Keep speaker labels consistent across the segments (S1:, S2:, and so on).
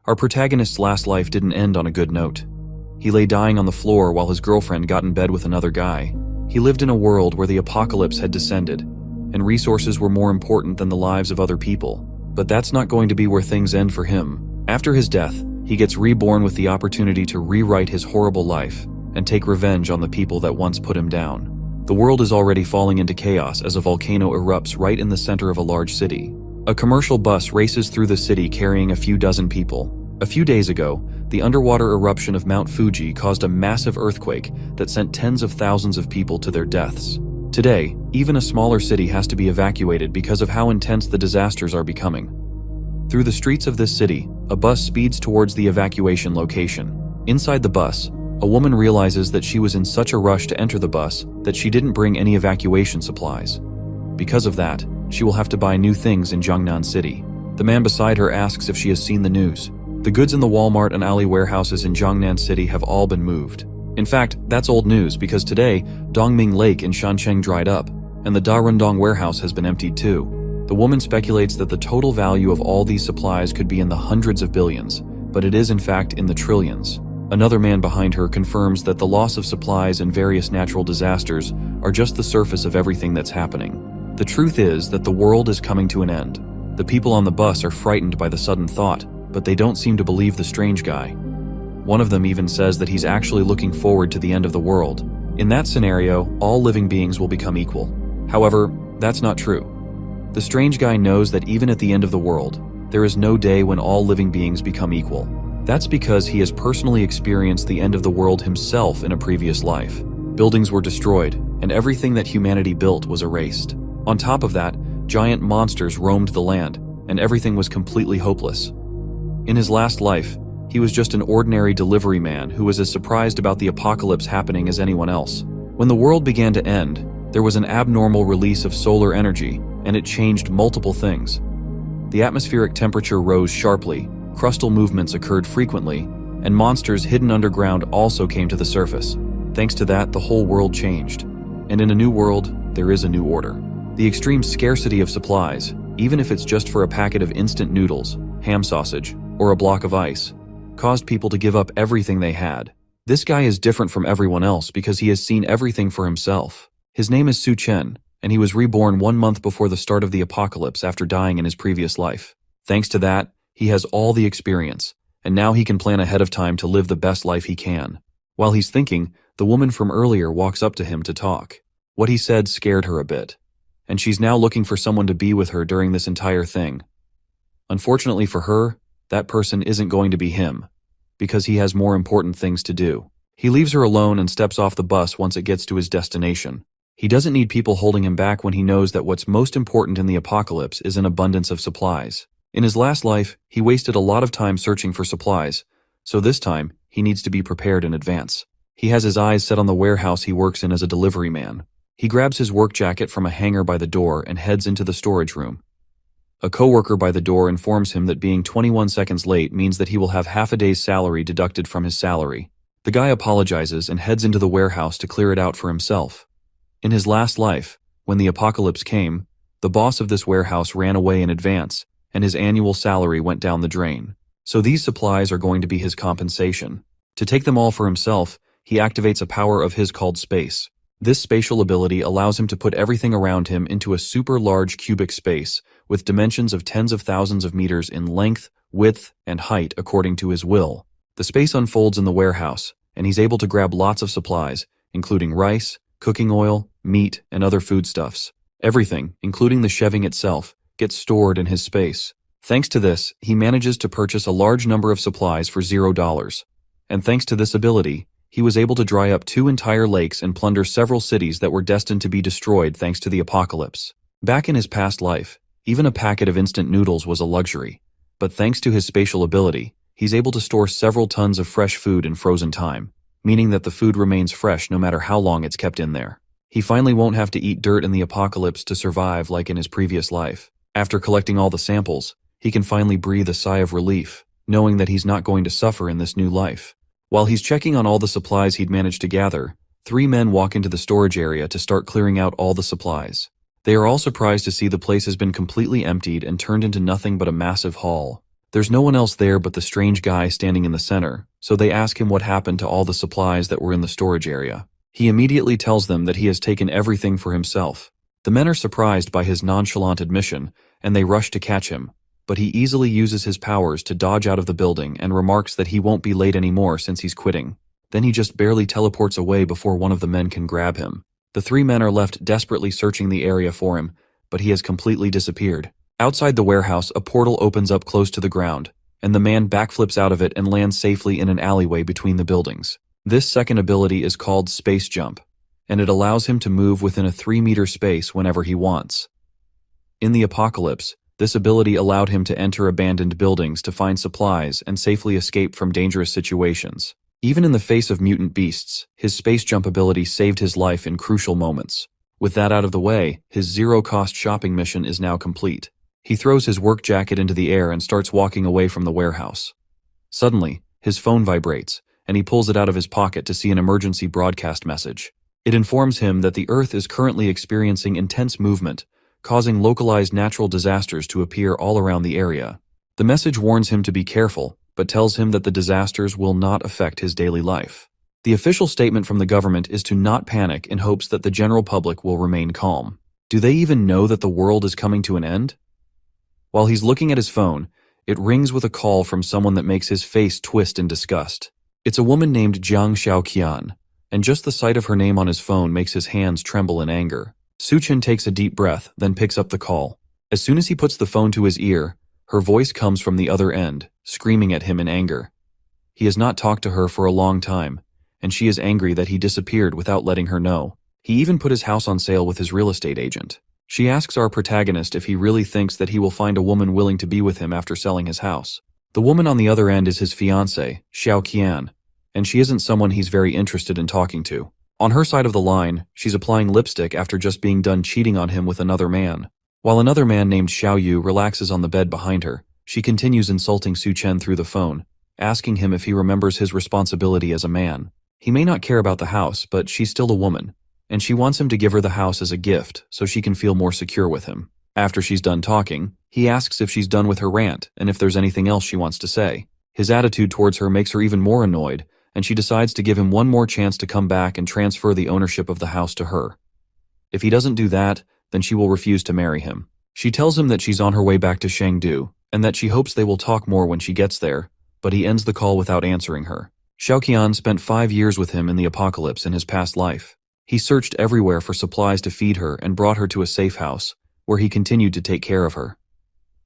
S1: Our protagonist's last life didn't end on a good note. He lay dying on the floor while his girlfriend got in bed with another guy. He lived in a world where the apocalypse had descended, and resources were more important than the lives of other people. But that's not going to be where things end for him. After his death, he gets reborn with the opportunity to rewrite his horrible life and take revenge on the people that once put him down. The world is already falling into chaos as a volcano erupts right in the center of a large city. A commercial bus races through the city carrying a few dozen people. A few days ago, the underwater eruption of Mount Fuji caused a massive earthquake that sent tens of thousands of people to their deaths. Today, even a smaller city has to be evacuated because of how intense the disasters are becoming. Through the streets of this city, a bus speeds towards the evacuation location. Inside the bus, a woman realizes that she was in such a rush to enter the bus that she didn't bring any evacuation supplies. Because of that, she will have to buy new things in Jiangnan City. The man beside her asks if she has seen the news. The goods in the Walmart and alley warehouses in Jiangnan City have all been moved. In fact, that's old news because today, Dongming Lake in Shancheng dried up, and the Darundong warehouse has been emptied too. The woman speculates that the total value of all these supplies could be in the hundreds of billions, but it is in fact in the trillions. Another man behind her confirms that the loss of supplies and various natural disasters are just the surface of everything that's happening. The truth is that the world is coming to an end. The people on the bus are frightened by the sudden thought, but they don't seem to believe the strange guy. One of them even says that he's actually looking forward to the end of the world. In that scenario, all living beings will become equal. However, that's not true. The strange guy knows that even at the end of the world, there is no day when all living beings become equal. That's because he has personally experienced the end of the world himself in a previous life. Buildings were destroyed, and everything that humanity built was erased. On top of that, giant monsters roamed the land, and everything was completely hopeless. In his last life, he was just an ordinary delivery man who was as surprised about the apocalypse happening as anyone else. When the world began to end, there was an abnormal release of solar energy, and it changed multiple things. The atmospheric temperature rose sharply, crustal movements occurred frequently, and monsters hidden underground also came to the surface. Thanks to that, the whole world changed. And in a new world, there is a new order. The extreme scarcity of supplies, even if it's just for a packet of instant noodles, ham sausage, or a block of ice, caused people to give up everything they had. This guy is different from everyone else because he has seen everything for himself. His name is Su Chen, and he was reborn 1 month before the start of the apocalypse after dying in his previous life. Thanks to that, he has all the experience, and now he can plan ahead of time to live the best life he can. While he's thinking, the woman from earlier walks up to him to talk. What he said scared her a bit, and she's now looking for someone to be with her during this entire thing. Unfortunately for her, that person isn't going to be him, because he has more important things to do. He leaves her alone and steps off the bus once it gets to his destination. He doesn't need people holding him back when he knows that what's most important in the apocalypse is an abundance of supplies. In his last life, he wasted a lot of time searching for supplies, so this time, he needs to be prepared in advance. He has his eyes set on the warehouse he works in as a delivery man. He grabs his work jacket from a hanger by the door and heads into the storage room. A coworker by the door informs him that being 21 seconds late means that he will have half a day's salary deducted from his salary. The guy apologizes and heads into the warehouse to clear it out for himself. In his last life, when the apocalypse came, the boss of this warehouse ran away in advance, and his annual salary went down the drain. So these supplies are going to be his compensation. To take them all for himself, he activates a power of his called space. This spatial ability allows him to put everything around him into a super large cubic space with dimensions of tens of thousands of meters in length, width, and height according to his will. The space unfolds in the warehouse, and he's able to grab lots of supplies, including rice, cooking oil, meat, and other foodstuffs. Everything, including the shelving itself, gets stored in his space. Thanks to this, he manages to purchase a large number of supplies for $0. And thanks to this ability, he was able to dry up 2 entire lakes and plunder several cities that were destined to be destroyed thanks to the apocalypse. Back in his past life, even a packet of instant noodles was a luxury. But thanks to his spatial ability, he's able to store several tons of fresh food in frozen time, meaning that the food remains fresh no matter how long it's kept in there. He finally won't have to eat dirt in the apocalypse to survive like in his previous life. After collecting all the samples, he can finally breathe a sigh of relief, knowing that he's not going to suffer in this new life. While he's checking on all the supplies he'd managed to gather, 3 men walk into the storage area to start clearing out all the supplies. They are all surprised to see the place has been completely emptied and turned into nothing but a massive haul. There's no one else there but the strange guy standing in the center, so they ask him what happened to all the supplies that were in the storage area. He immediately tells them that he has taken everything for himself. The men are surprised by his nonchalant admission, and they rush to catch him, but he easily uses his powers to dodge out of the building and remarks that he won't be late anymore since he's quitting. Then he just barely teleports away before one of the men can grab him. The three men are left desperately searching the area for him, but he has completely disappeared. Outside the warehouse, a portal opens up close to the ground, and the man backflips out of it and lands safely in an alleyway between the buildings. This second ability is called Space Jump, and it allows him to move within a 3-meter space whenever he wants. In the apocalypse, this ability allowed him to enter abandoned buildings to find supplies and safely escape from dangerous situations. Even in the face of mutant beasts, his space jump ability saved his life in crucial moments. With that out of the way, his zero-cost shopping mission is now complete. He throws his work jacket into the air and starts walking away from the warehouse. Suddenly, his phone vibrates, and he pulls it out of his pocket to see an emergency broadcast message. It informs him that the Earth is currently experiencing intense movement, causing localized natural disasters to appear all around the area. The message warns him to be careful, but tells him that the disasters will not affect his daily life. The official statement from the government is to not panic in hopes that the general public will remain calm. Do they even know that the world is coming to an end? While he's looking at his phone, it rings with a call from someone that makes his face twist in disgust. It's a woman named Jiang Xiaoqian, and just the sight of her name on his phone makes his hands tremble in anger. Suchen takes a deep breath, then picks up the call. As soon as he puts the phone to his ear, her voice comes from the other end, screaming at him in anger. He has not talked to her for a long time, and she is angry that he disappeared without letting her know. He even put his house on sale with his real estate agent. She asks our protagonist if he really thinks that he will find a woman willing to be with him after selling his house. The woman on the other end is his fiancée, Xiao Qian, and she isn't someone he's very interested in talking to. On her side of the line, she's applying lipstick after just being done cheating on him with another man. While another man named Xiao Yu relaxes on the bed behind her, she continues insulting Su Chen through the phone, asking him if he remembers his responsibility as a man. He may not care about the house, but she's still a woman, and she wants him to give her the house as a gift so she can feel more secure with him. After she's done talking, he asks if she's done with her rant and if there's anything else she wants to say. His attitude towards her makes her even more annoyed, and she decides to give him one more chance to come back and transfer the ownership of the house to her. If he doesn't do that, then she will refuse to marry him. She tells him that she's on her way back to Chengdu, and that she hopes they will talk more when she gets there, but he ends the call without answering her. Xiaoqian spent 5 years with him in the apocalypse in his past life. He searched everywhere for supplies to feed her and brought her to a safe house, where he continued to take care of her.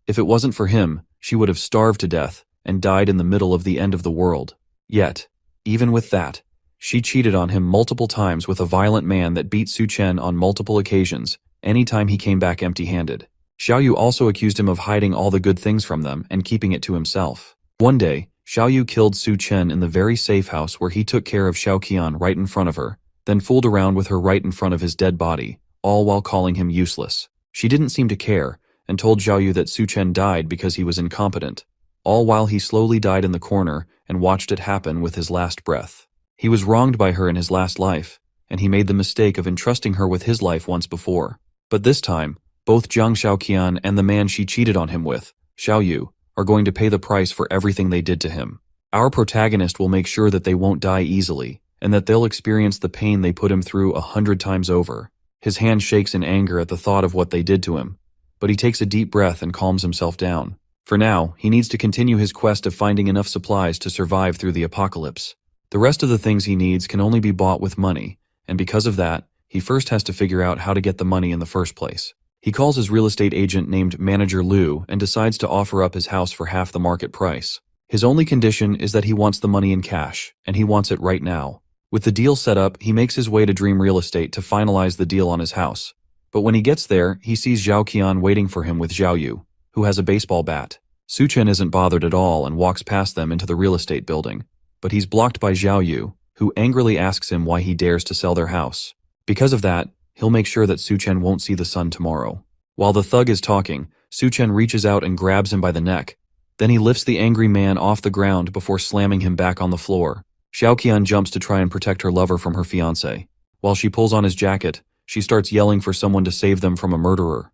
S1: If it wasn't for him, she would have starved to death and died in the middle of the end of the world. Yet, even with that, she cheated on him multiple times with a violent man that beat Su Chen on multiple occasions, anytime he came back empty-handed. Xiao Yu also accused him of hiding all the good things from them and keeping it to himself. One day, Xiao Yu killed Su Chen in the very safe house where he took care of Xiaoqian right in front of her, then fooled around with her right in front of his dead body, all while calling him useless. She didn't seem to care, and told Xiao Yu that Su Chen died because he was incompetent, all while he slowly died in the corner and watched it happen with his last breath. He was wronged by her in his last life, and he made the mistake of entrusting her with his life once before. But this time, both Jiang Xiaoqian and the man she cheated on him with, Xiao Yu, are going to pay the price for everything they did to him. Our protagonist will make sure that they won't die easily, and that they'll experience the pain they put him through 100 times over. His hand shakes in anger at the thought of what they did to him, but he takes a deep breath and calms himself down. For now, he needs to continue his quest of finding enough supplies to survive through the apocalypse. The rest of the things he needs can only be bought with money, and because of that, he first has to figure out how to get the money in the first place. He calls his real estate agent named Manager Liu and decides to offer up his house for half the market price. His only condition is that he wants the money in cash, and he wants it right now. With the deal set up, he makes his way to Dream Real Estate to finalize the deal on his house. But when he gets there, he sees Zhao Qian waiting for him with Xiao Yu, who has a baseball bat. Su Chen isn't bothered at all and walks past them into the real estate building, but he's blocked by Xiao Yu, who angrily asks him why he dares to sell their house. Because of that, he'll make sure that Su Chen won't see the sun tomorrow. While the thug is talking, Su Chen reaches out and grabs him by the neck. Then he lifts the angry man off the ground before slamming him back on the floor. Xiaoqian jumps to try and protect her lover from her fiancé. While she pulls on his jacket, she starts yelling for someone to save them from a murderer.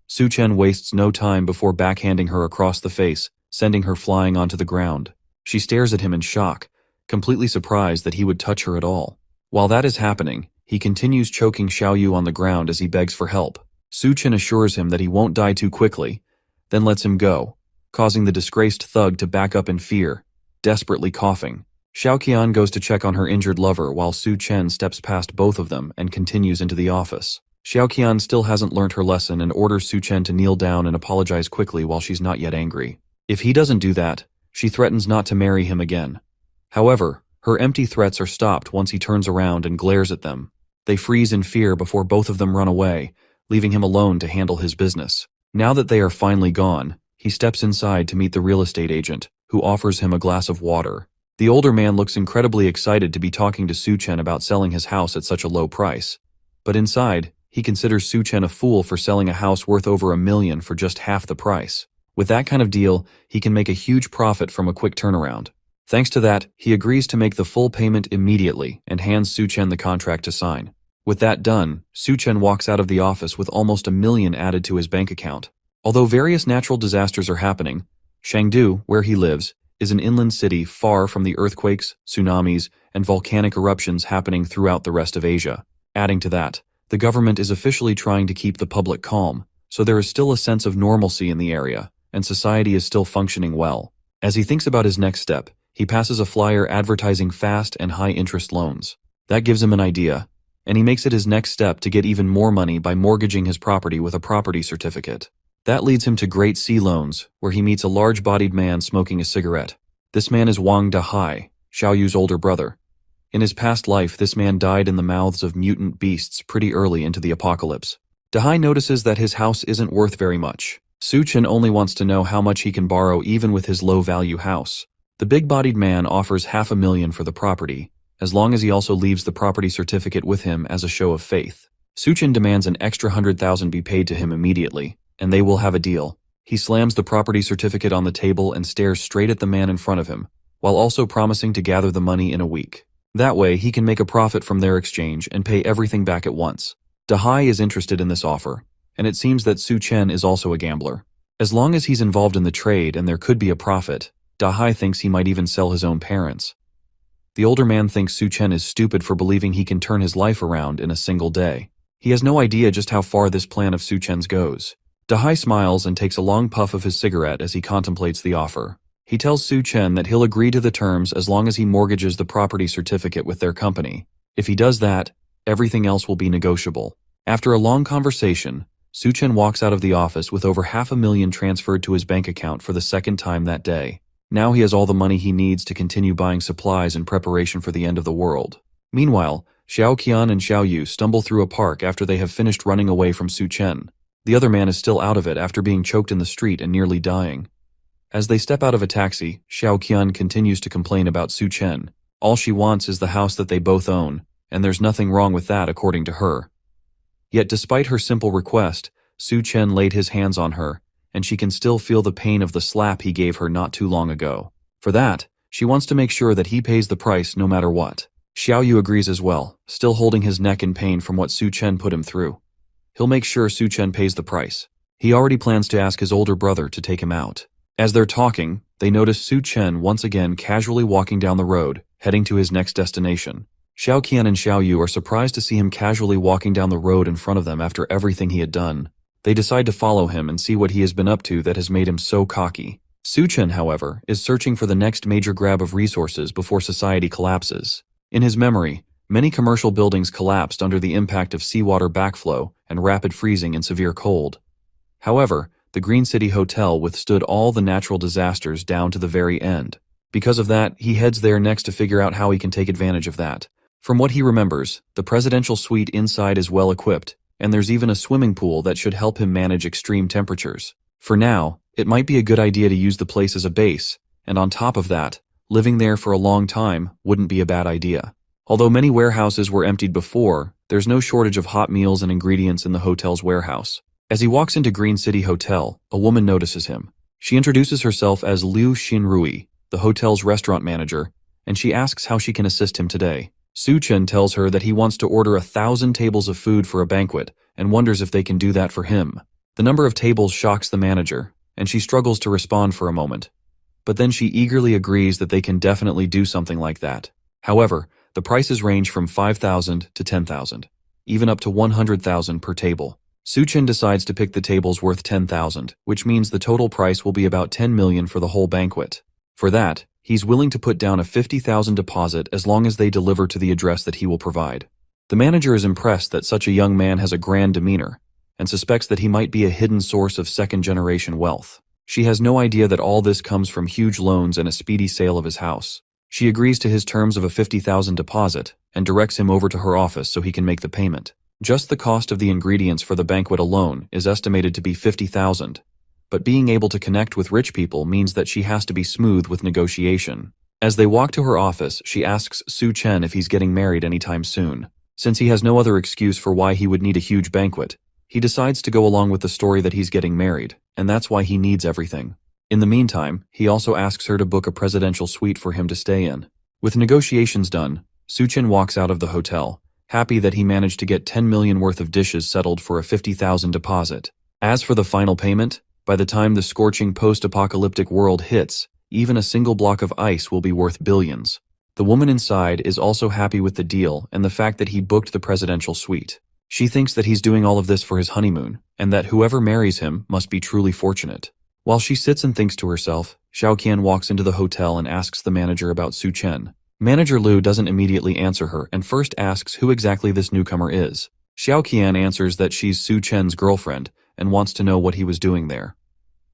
S1: Su Chen wastes no time before backhanding her across the face sending her flying onto the ground. She stares at him in shock, completely surprised that he would touch her at all. While that is happening, he continues choking Xiaoyu on the ground as he begs for help. Su Chen assures him that he won't die too quickly, then lets him go, causing the disgraced thug to back up in fear, desperately coughing. Xiaoqian goes to check on her injured lover while Su Chen steps past both of them and continues into the office. Xiaoqian still hasn't learned her lesson and orders Su Chen to kneel down and apologize quickly while she's not yet angry. If he doesn't do that, she threatens not to marry him again. However, her empty threats are stopped once he turns around and glares at them. They freeze in fear before both of them run away, leaving him alone to handle his business. Now that they are finally gone, he steps inside to meet the real estate agent, who offers him a glass of water. The older man looks incredibly excited to be talking to Su Chen about selling his house at such a low price. But inside, he considers Su Chen a fool for selling a house worth over $1 million for just half the price. With that kind of deal, he can make a huge profit from a quick turnaround. Thanks to that, he agrees to make the full payment immediately and hands Su Chen the contract to sign. With that done, Su Chen walks out of the office with almost $1 million added to his bank account. Although various natural disasters are happening, Chengdu, where he lives, is an inland city far from the earthquakes, tsunamis, and volcanic eruptions happening throughout the rest of Asia. Adding to that, the government is officially trying to keep the public calm, so there is still a sense of normalcy in the area, and society is still functioning well. As he thinks about his next step, he passes a flyer advertising fast and high-interest loans. That gives him an idea, and he makes it his next step to get even more money by mortgaging his property with a property certificate. That leads him to Great Sea Loans, where he meets a large-bodied man smoking a cigarette. This man is Wang Dahai, Xiaoyu's older brother. In his past life, this man died in the mouths of mutant beasts pretty early into the apocalypse. Dahai notices that his house isn't worth very much. Su Chen only wants to know how much he can borrow even with his low-value house. The big-bodied man offers $500,000 for the property, as long as he also leaves the property certificate with him as a show of faith. Su Chen demands an extra $100,000 be paid to him immediately, and they will have a deal. He slams the property certificate on the table and stares straight at the man in front of him, while also promising to gather the money in a week. That way, he can make a profit from their exchange and pay everything back at once. Dahai is interested in this offer, and it seems that Su Chen is also a gambler. As long as he's involved in the trade and there could be a profit, Dahai thinks he might even sell his own parents. The older man thinks Su Chen is stupid for believing he can turn his life around in a single day. He has no idea just how far this plan of Su Chen's goes. Dahai smiles and takes a long puff of his cigarette as he contemplates the offer. He tells Su Chen that he'll agree to the terms as long as he mortgages the property certificate with their company. If he does that, everything else will be negotiable. After a long conversation, Su Chen walks out of the office with over $500,000 transferred to his bank account for the second time that day. Now he has all the money he needs to continue buying supplies in preparation for the end of the world. Meanwhile, Xiaoqian and Xiaoyu stumble through a park after they have finished running away from Su Chen. The other man is still out of it after being choked in the street and nearly dying. As they step out of a taxi, Xiaoqian continues to complain about Su Chen. All she wants is the house that they both own, and there's nothing wrong with that according to her. Yet despite her simple request, Su Chen laid his hands on her, and she can still feel the pain of the slap he gave her not too long ago. For that, she wants to make sure that he pays the price no matter what. Xiaoyu agrees as well, still holding his neck in pain from what Su Chen put him through. He'll make sure Su Chen pays the price. He already plans to ask his older brother to take him out. As they're talking, they notice Su Chen once again casually walking down the road, heading to his next destination. Xiaoqian and Xiaoyu are surprised to see him casually walking down the road in front of them after everything he had done. They decide to follow him and see what he has been up to that has made him so cocky. Su Chen, however, is searching for the next major grab of resources before society collapses. In his memory, many commercial buildings collapsed under the impact of seawater backflow and rapid freezing in severe cold. However, the Green City Hotel withstood all the natural disasters down to the very end. Because of that, he heads there next to figure out how he can take advantage of that. From what he remembers, the presidential suite inside is well equipped, and there's even a swimming pool that should help him manage extreme temperatures. For now, it might be a good idea to use the place as a base, and on top of that, living there for a long time wouldn't be a bad idea. Although many warehouses were emptied before, there's no shortage of hot meals and ingredients in the hotel's warehouse. As he walks into Green City Hotel, a woman notices him. She introduces herself as Liu Xinrui, the hotel's restaurant manager, and she asks how she can assist him today. Su Chen tells her that he wants to order 1,000 tables of food for a banquet and wonders if they can do that for him. The number of tables shocks the manager, and she struggles to respond for a moment. but then she eagerly agrees that they can definitely do something like that. However, the prices range from 5,000 to 10,000, even up to 100,000 per table. Suchin decides to pick the tables worth 10,000, which means the total price will be about 10 million for the whole banquet. For that, he's willing to put down a 50,000 deposit as long as they deliver to the address that he will provide. The manager is impressed that such a young man has a grand demeanor, and suspects that he might be a hidden source of second-generation wealth. She has no idea that all this comes from huge loans and a speedy sale of his house. She agrees to his terms of a 50,000 deposit and directs him over to her office so he can make the payment. Just the cost of the ingredients for the banquet alone is estimated to be 50,000, but being able to connect with rich people means that she has to be smooth with negotiation. As they walk to her office, she asks Suchen if he's getting married anytime soon. Since he has no other excuse for why he would need a huge banquet, he decides to go along with the story that he's getting married, and that's why he needs everything. In the meantime, he also asks her to book a presidential suite for him to stay in. With negotiations done, Suchen walks out of the hotel, happy that he managed to get 10 million worth of dishes settled for a 50,000 deposit. As for the final payment, by the time the scorching post-apocalyptic world hits, even a single block of ice will be worth billions. The woman inside is also happy with the deal and the fact that he booked the presidential suite. She thinks that he's doing all of this for his honeymoon, and that whoever marries him must be truly fortunate. While she sits and thinks to herself, Xiaoqian walks into the hotel and asks the manager about Su Chen. Manager Liu doesn't immediately answer her and first asks who exactly this newcomer is. Xiaoqian answers that she's Su Chen's girlfriend and wants to know what he was doing there.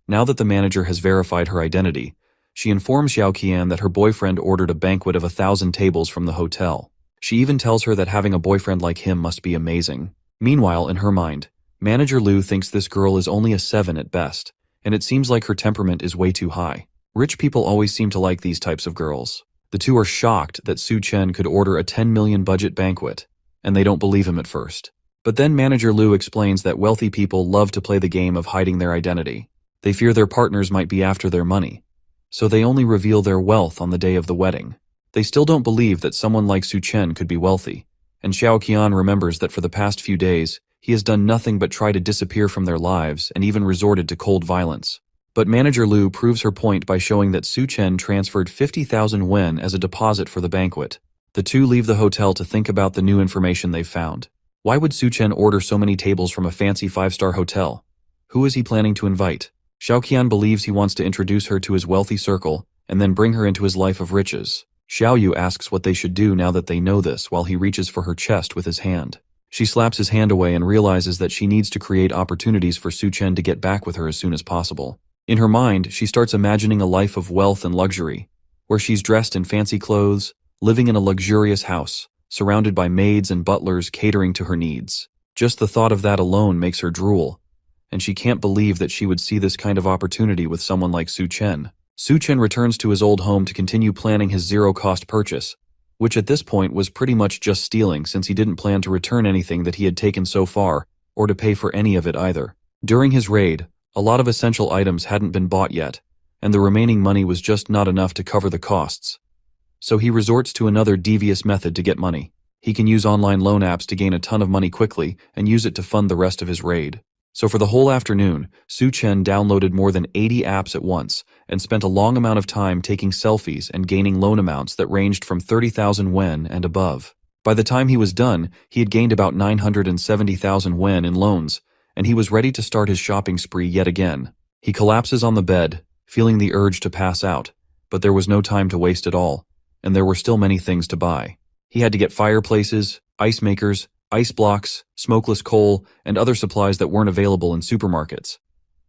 S1: Now that the manager has verified her identity, she informs Xiaoqian that her boyfriend ordered a banquet of 1,000 tables from the hotel. She even tells her that having a boyfriend like him must be amazing. Meanwhile, in her mind, Manager Liu thinks this girl is only a 7 at best, and it seems like her temperament is way too high. Rich people always seem to like these types of girls. The two are shocked that Su Chen could order a 10 million budget banquet, and they don't believe him at first. But then Manager Liu explains that wealthy people love to play the game of hiding their identity. They fear their partners might be after their money, so they only reveal their wealth on the day of the wedding. They still don't believe that someone like Su Chen could be wealthy, and Xiaoqian remembers that for the past few days, he has done nothing but try to disappear from their lives and even resorted to cold violence. But Manager Liu proves her point by showing that Su Chen transferred 50,000 wen as a deposit for the banquet. The two leave the hotel to think about the new information they've found. Why would Su Chen order so many tables from a fancy 5-star hotel? Who is he planning to invite? Xiaoqian believes he wants to introduce her to his wealthy circle and then bring her into his life of riches. Xiaoyu asks what they should do now that they know this while he reaches for her chest with his hand. She slaps his hand away and realizes that she needs to create opportunities for Su Chen to get back with her as soon as possible. In her mind, she starts imagining a life of wealth and luxury, where she's dressed in fancy clothes, living in a luxurious house, surrounded by maids and butlers catering to her needs. Just the thought of that alone makes her drool, and she can't believe that she would see this kind of opportunity with someone like Su Chen. Su Chen returns to his old home to continue planning his zero-cost purchase, which at this point was pretty much just stealing since he didn't plan to return anything that he had taken so far, or to pay for any of it either. During his raid, a lot of essential items hadn't been bought yet, and the remaining money was just not enough to cover the costs. So he resorts to another devious method to get money. He can use online loan apps to gain a ton of money quickly and use it to fund the rest of his raid. So for the whole afternoon, Su Chen downloaded more than 80 apps at once and spent a long amount of time taking selfies and gaining loan amounts that ranged from 30,000 wen and above. By the time he was done, he had gained about 970,000 wen in loans, and he was ready to start his shopping spree yet again. He collapses on the bed, feeling the urge to pass out, but there was no time to waste at all, and there were still many things to buy. He had to get fireplaces, ice makers, ice blocks, smokeless coal, and other supplies that weren't available in supermarkets.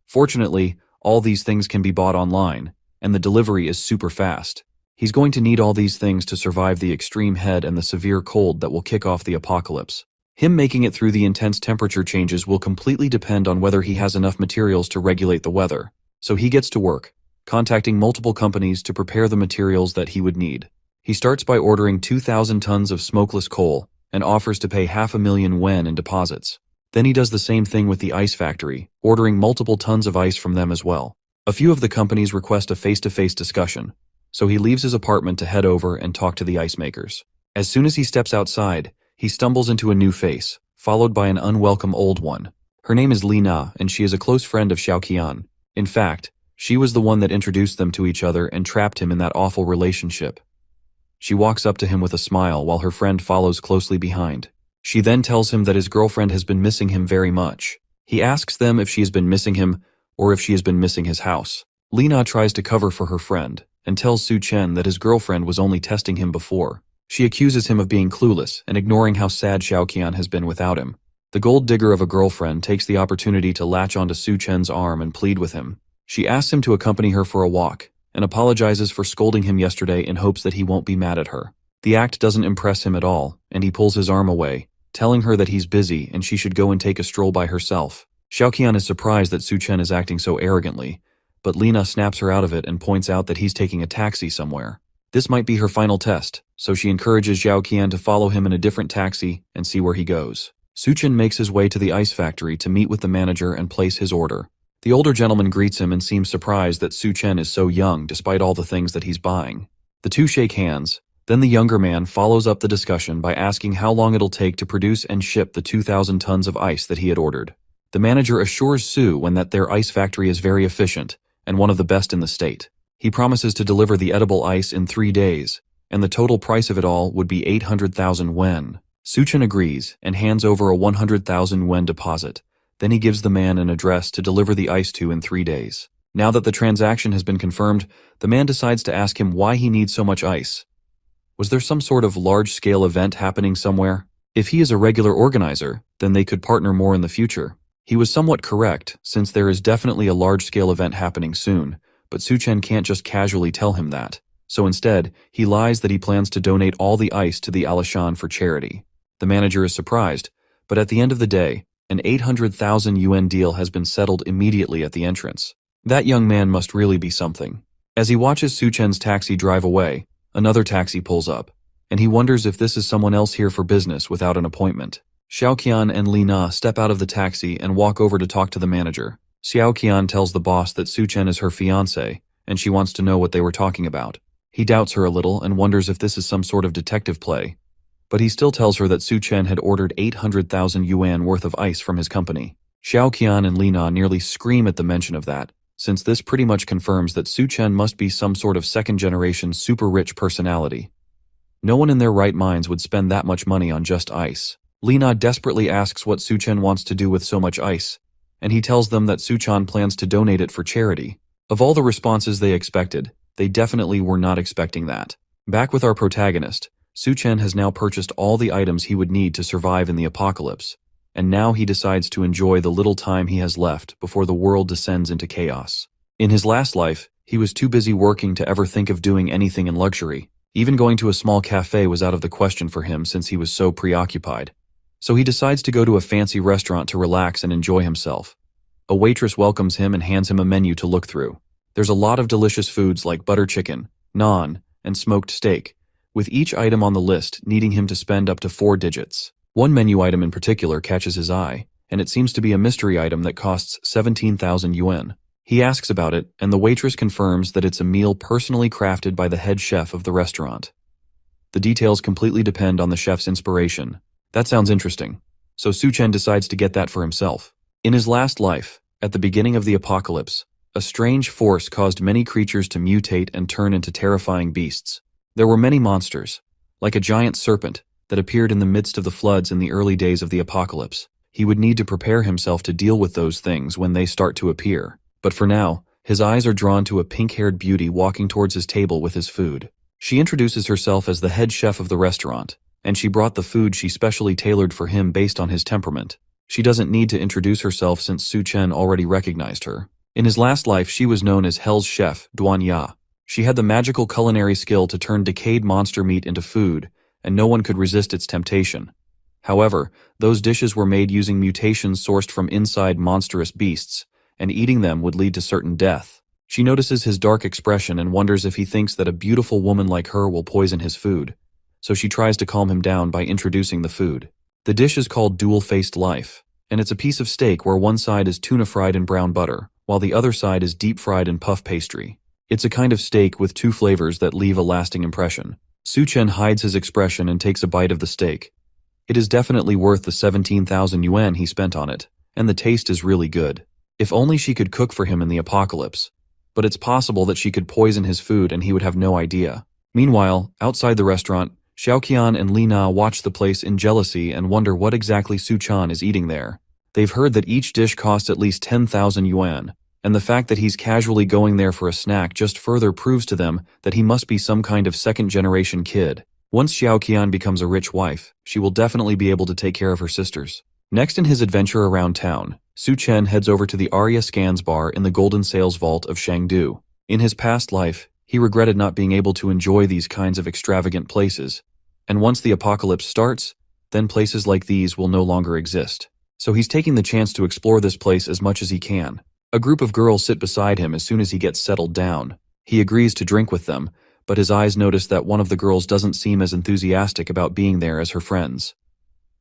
S1: Fortunately, all these things can be bought online, and the delivery is super fast. He's going to need all these things to survive the extreme heat and the severe cold that will kick off the apocalypse. Him making it through the intense temperature changes will completely depend on whether he has enough materials to regulate the weather. So he gets to work, contacting multiple companies to prepare the materials that he would need. He starts by ordering 2,000 tons of smokeless coal and offers to pay 500,000 wen in deposits. Then he does the same thing with the ice factory, ordering multiple tons of ice from them as well. A few of the companies request a face-to-face discussion, so he leaves his apartment to head over and talk to the ice makers. As soon as he steps outside, he stumbles into a new face, followed by an unwelcome old one. Her name is Li Na, and she is a close friend of Xiaoqian. In fact, She was the one that introduced them to each other and trapped him in that awful relationship. She walks up to him with a smile while her friend follows closely behind. She then tells him that his girlfriend has been missing him very much. He asks them if she has been missing him or if she has been missing his house. Lena tries to cover for her friend and tells Su Chen that his girlfriend was only testing him before. She accuses him of being clueless and ignoring how sad Xiaoqian has been without him. The gold digger of a girlfriend takes the opportunity to latch onto Su Chen's arm and plead with him. She asks him to accompany her for a walk and apologizes for scolding him yesterday in hopes that he won't be mad at her. The act doesn't impress him at all, and he pulls his arm away, telling her that he's busy and she should go and take a stroll by herself. Xiaoqian is surprised that Su Chen is acting so arrogantly, but Lena snaps her out of it and points out that he's taking a taxi somewhere. This might be her final test, so she encourages Xiaoqian to follow him in a different taxi and see where he goes. Su Chen makes his way to the ice factory to meet with the manager and place his order. The older gentleman greets him and seems surprised that Su Chen is so young despite all the things that he's buying. The two shake hands. Then the younger man follows up the discussion by asking how long it'll take to produce and ship the 2,000 tons of ice that he had ordered. The manager assures Su Chen that their ice factory is very efficient and one of the best in the state. He promises to deliver the edible ice in 3 days, and the total price of it all would be 800,000 wen. Su Chen agrees and hands over a 100,000 wen deposit. Then he gives the man an address to deliver the ice to in 3 days. Now that the transaction has been confirmed, the man decides to ask him why he needs so much ice. Was there some sort of large-scale event happening somewhere? If he is a regular organizer, then they could partner more in the future. He was somewhat correct, since there is definitely a large-scale event happening soon, but Su Chen can't just casually tell him that. So instead, he lies that he plans to donate all the ice to the Alishan for charity. The manager is surprised, but at the end of the day, an 800,000 yuan deal has been settled immediately at the entrance. That young man must really be something. As he watches Su Chen's taxi drive away, another taxi pulls up, and he wonders if this is someone else here for business without an appointment. Xiaoqian and Li Na step out of the taxi and walk over to talk to the manager. Xiaoqian tells the boss that Su Chen is her fiancé, and she wants to know what they were talking about. He doubts her a little and wonders if this is some sort of detective play. But he still tells her that Su Chen had ordered 800,000 yuan worth of ice from his company. Xiaoqian and Li Na nearly scream at the mention of that, since this pretty much confirms that Su Chen must be some sort of second-generation super-rich personality. No one in their right minds would spend that much money on just ice. Li Na desperately asks what Su Chen wants to do with so much ice, and he tells them that Su Chen plans to donate it for charity. Of all the responses they expected, they definitely were not expecting that. Back with our protagonist, Su Chen has now purchased all the items he would need to survive in the apocalypse, and now he decides to enjoy the little time he has left before the world descends into chaos. In his last life, he was too busy working to ever think of doing anything in luxury. Even going to a small cafe was out of the question for him since he was so preoccupied. So he decides to go to a fancy restaurant to relax and enjoy himself. A waitress welcomes him and hands him a menu to look through. There's a lot of delicious foods like butter chicken, naan, and smoked steak, with each item on the list needing him to spend up to 4 digits. One menu item in particular catches his eye, and it seems to be a mystery item that costs 17,000 yuan. He asks about it, and the waitress confirms that it's a meal personally crafted by the head chef of the restaurant. The details completely depend on the chef's inspiration. That sounds interesting. So Su Chen decides to get that for himself. In his last life, at the beginning of the apocalypse, a strange force caused many creatures to mutate and turn into terrifying beasts. There were many monsters, like a giant serpent, that appeared in the midst of the floods in the early days of the apocalypse. He would need to prepare himself to deal with those things when they start to appear. But for now, his eyes are drawn to a pink-haired beauty walking towards his table with his food. She introduces herself as the head chef of the restaurant, and she brought the food she specially tailored for him based on his temperament. She doesn't need to introduce herself since Su Chen already recognized her. In his last life, she was known as Hell's Chef, Duan Ya. She had the magical culinary skill to turn decayed monster meat into food, and no one could resist its temptation. However, those dishes were made using mutations sourced from inside monstrous beasts, and eating them would lead to certain death. She notices his dark expression and wonders if he thinks that a beautiful woman like her will poison his food, so she tries to calm him down by introducing the food. The dish is called Dual-Faced Life, and it's a piece of steak where one side is tuna fried in brown butter, while the other side is deep fried in puff pastry. It's a kind of steak with 2 flavors that leave a lasting impression. Su Chen hides his expression and takes a bite of the steak. It is definitely worth the 17,000 yuan he spent on it, and the taste is really good. If only she could cook for him in the apocalypse. but it's possible that she could poison his food and he would have no idea. Meanwhile, outside the restaurant, Xiaoqian and Li Na watch the place in jealousy and wonder what exactly Su Chan is eating there. They've heard that each dish costs at least 10,000 yuan, and the fact that he's casually going there for a snack just further proves to them that he must be some kind of second-generation kid. Once Xiaoqian becomes a rich wife, she will definitely be able to take care of her sisters. Next in his adventure around town, Su Chen heads over to the Arya Scans bar in the Golden Sales Vault of Shangdu. In his past life, he regretted not being able to enjoy these kinds of extravagant places, and once the apocalypse starts, then places like these will no longer exist. So he's taking the chance to explore this place as much as he can. A group of girls sit beside him as soon as he gets settled down. He agrees to drink with them, but his eyes notice that one of the girls doesn't seem as enthusiastic about being there as her friends.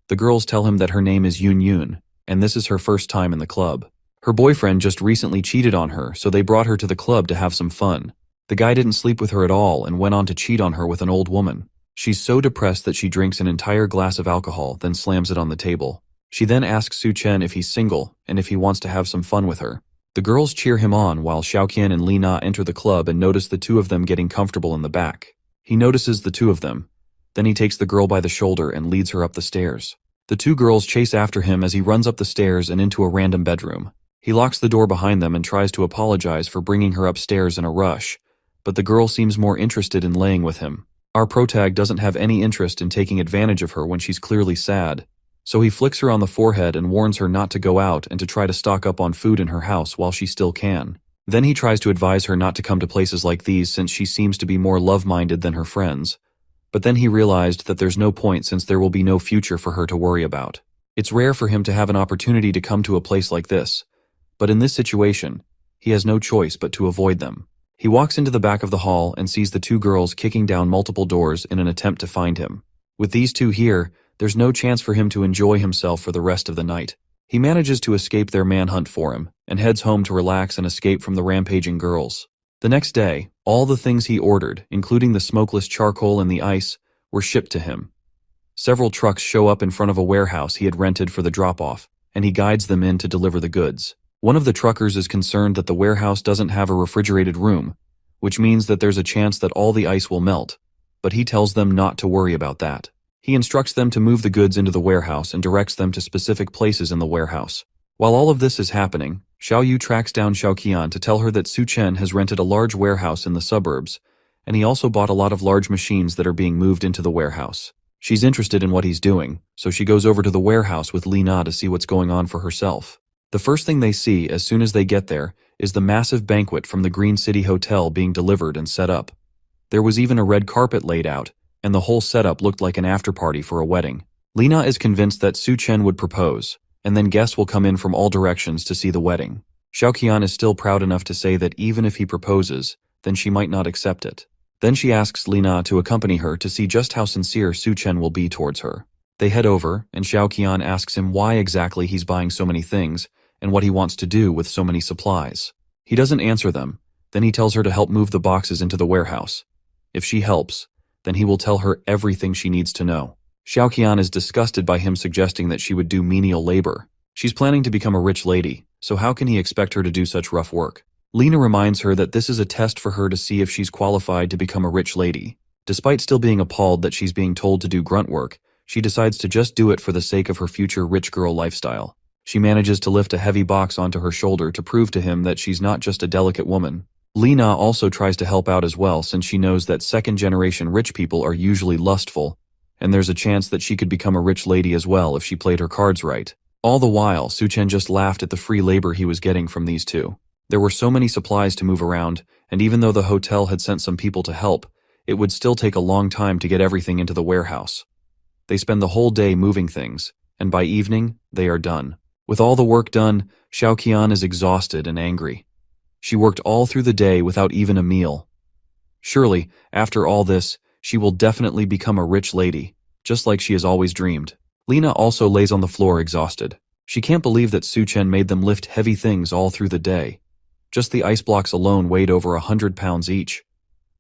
S1: The girls tell him that her name is Yun Yun, and this is her first time in the club. Her boyfriend just recently cheated on her, so they brought her to the club to have some fun. The guy didn't sleep with her at all and went on to cheat on her with an old woman. She's so depressed that she drinks an entire glass of alcohol, then slams it on the table. She then asks Su Chen if he's single and if he wants to have some fun with her. The girls cheer him on while Xiaoqian and Li Na enter the club and notice the two of them getting comfortable in the back. He notices the two of them. Then he takes the girl by the shoulder and leads her up the stairs. The two girls chase after him as he runs up the stairs and into a random bedroom. He locks the door behind them and tries to apologize for bringing her upstairs in a rush, but the girl seems more interested in laying with him. Our protag doesn't have any interest in taking advantage of her when she's clearly sad, so he flicks her on the forehead and warns her not to go out and to try to stock up on food in her house while she still can. Then he tries to advise her not to come to places like these since she seems to be more love-minded than her friends. But then he realized that there's no point since there will be no future for her to worry about. It's rare for him to have an opportunity to come to a place like this, but in this situation, he has no choice but to avoid them. He walks into the back of the hall and sees the two girls kicking down multiple doors in an attempt to find him. With these two here, there's no chance for him to enjoy himself for the rest of the night. He manages to escape their manhunt for him and heads home to relax and escape from the rampaging girls. The next day, all the things he ordered, including the smokeless charcoal and the ice, were shipped to him. Several trucks show up in front of a warehouse he had rented for the drop-off, and he guides them in to deliver the goods. One of the truckers is concerned that the warehouse doesn't have a refrigerated room, which means that there's a chance that all the ice will melt, but he tells them not to worry about that. He instructs them to move the goods into the warehouse and directs them to specific places in the warehouse. While all of this is happening, Xiao Yu tracks down Xiaoqian to tell her that Su Chen has rented a large warehouse in the suburbs, and he also bought a lot of large machines that are being moved into the warehouse. She's interested in what he's doing, so she goes over to the warehouse with Li Na to see what's going on for herself. The first thing they see as soon as they get there is the massive banquet from the Green City Hotel being delivered and set up. There was even a red carpet laid out, and the whole setup looked like an after-party for a wedding. Li Na is convinced that Su Chen would propose, and then guests will come in from all directions to see the wedding. Xiaoqian is still proud enough to say that even if he proposes, then she might not accept it. Then she asks Li Na to accompany her to see just how sincere Su Chen will be towards her. They head over, and Xiaoqian asks him why exactly he's buying so many things, and what he wants to do with so many supplies. He doesn't answer them. Then he tells her to help move the boxes into the warehouse. If she helps, then he will tell her everything she needs to know. Xiaoqian is disgusted by him suggesting that she would do menial labor. She's planning to become a rich lady, so how can he expect her to do such rough work? Lena reminds her that this is a test for her to see if she's qualified to become a rich lady. Despite still being appalled that she's being told to do grunt work, she decides to just do it for the sake of her future rich girl lifestyle. She manages to lift a heavy box onto her shoulder to prove to him that she's not just a delicate woman. Lena also tries to help out as well since she knows that second-generation rich people are usually lustful, and there's a chance that she could become a rich lady as well if she played her cards right. All the while, Su Chen just laughed at the free labor he was getting from these two. There were so many supplies to move around, and even though the hotel had sent some people to help, it would still take a long time to get everything into the warehouse. They spend the whole day moving things, and by evening, they are done. With all the work done, Xiaoqian is exhausted and angry. She worked all through the day without even a meal. Surely, after all this, she will definitely become a rich lady, just like she has always dreamed. Lena also lays on the floor exhausted. She can't believe that Su Chen made them lift heavy things all through the day. Just the ice blocks alone weighed over 100 pounds each.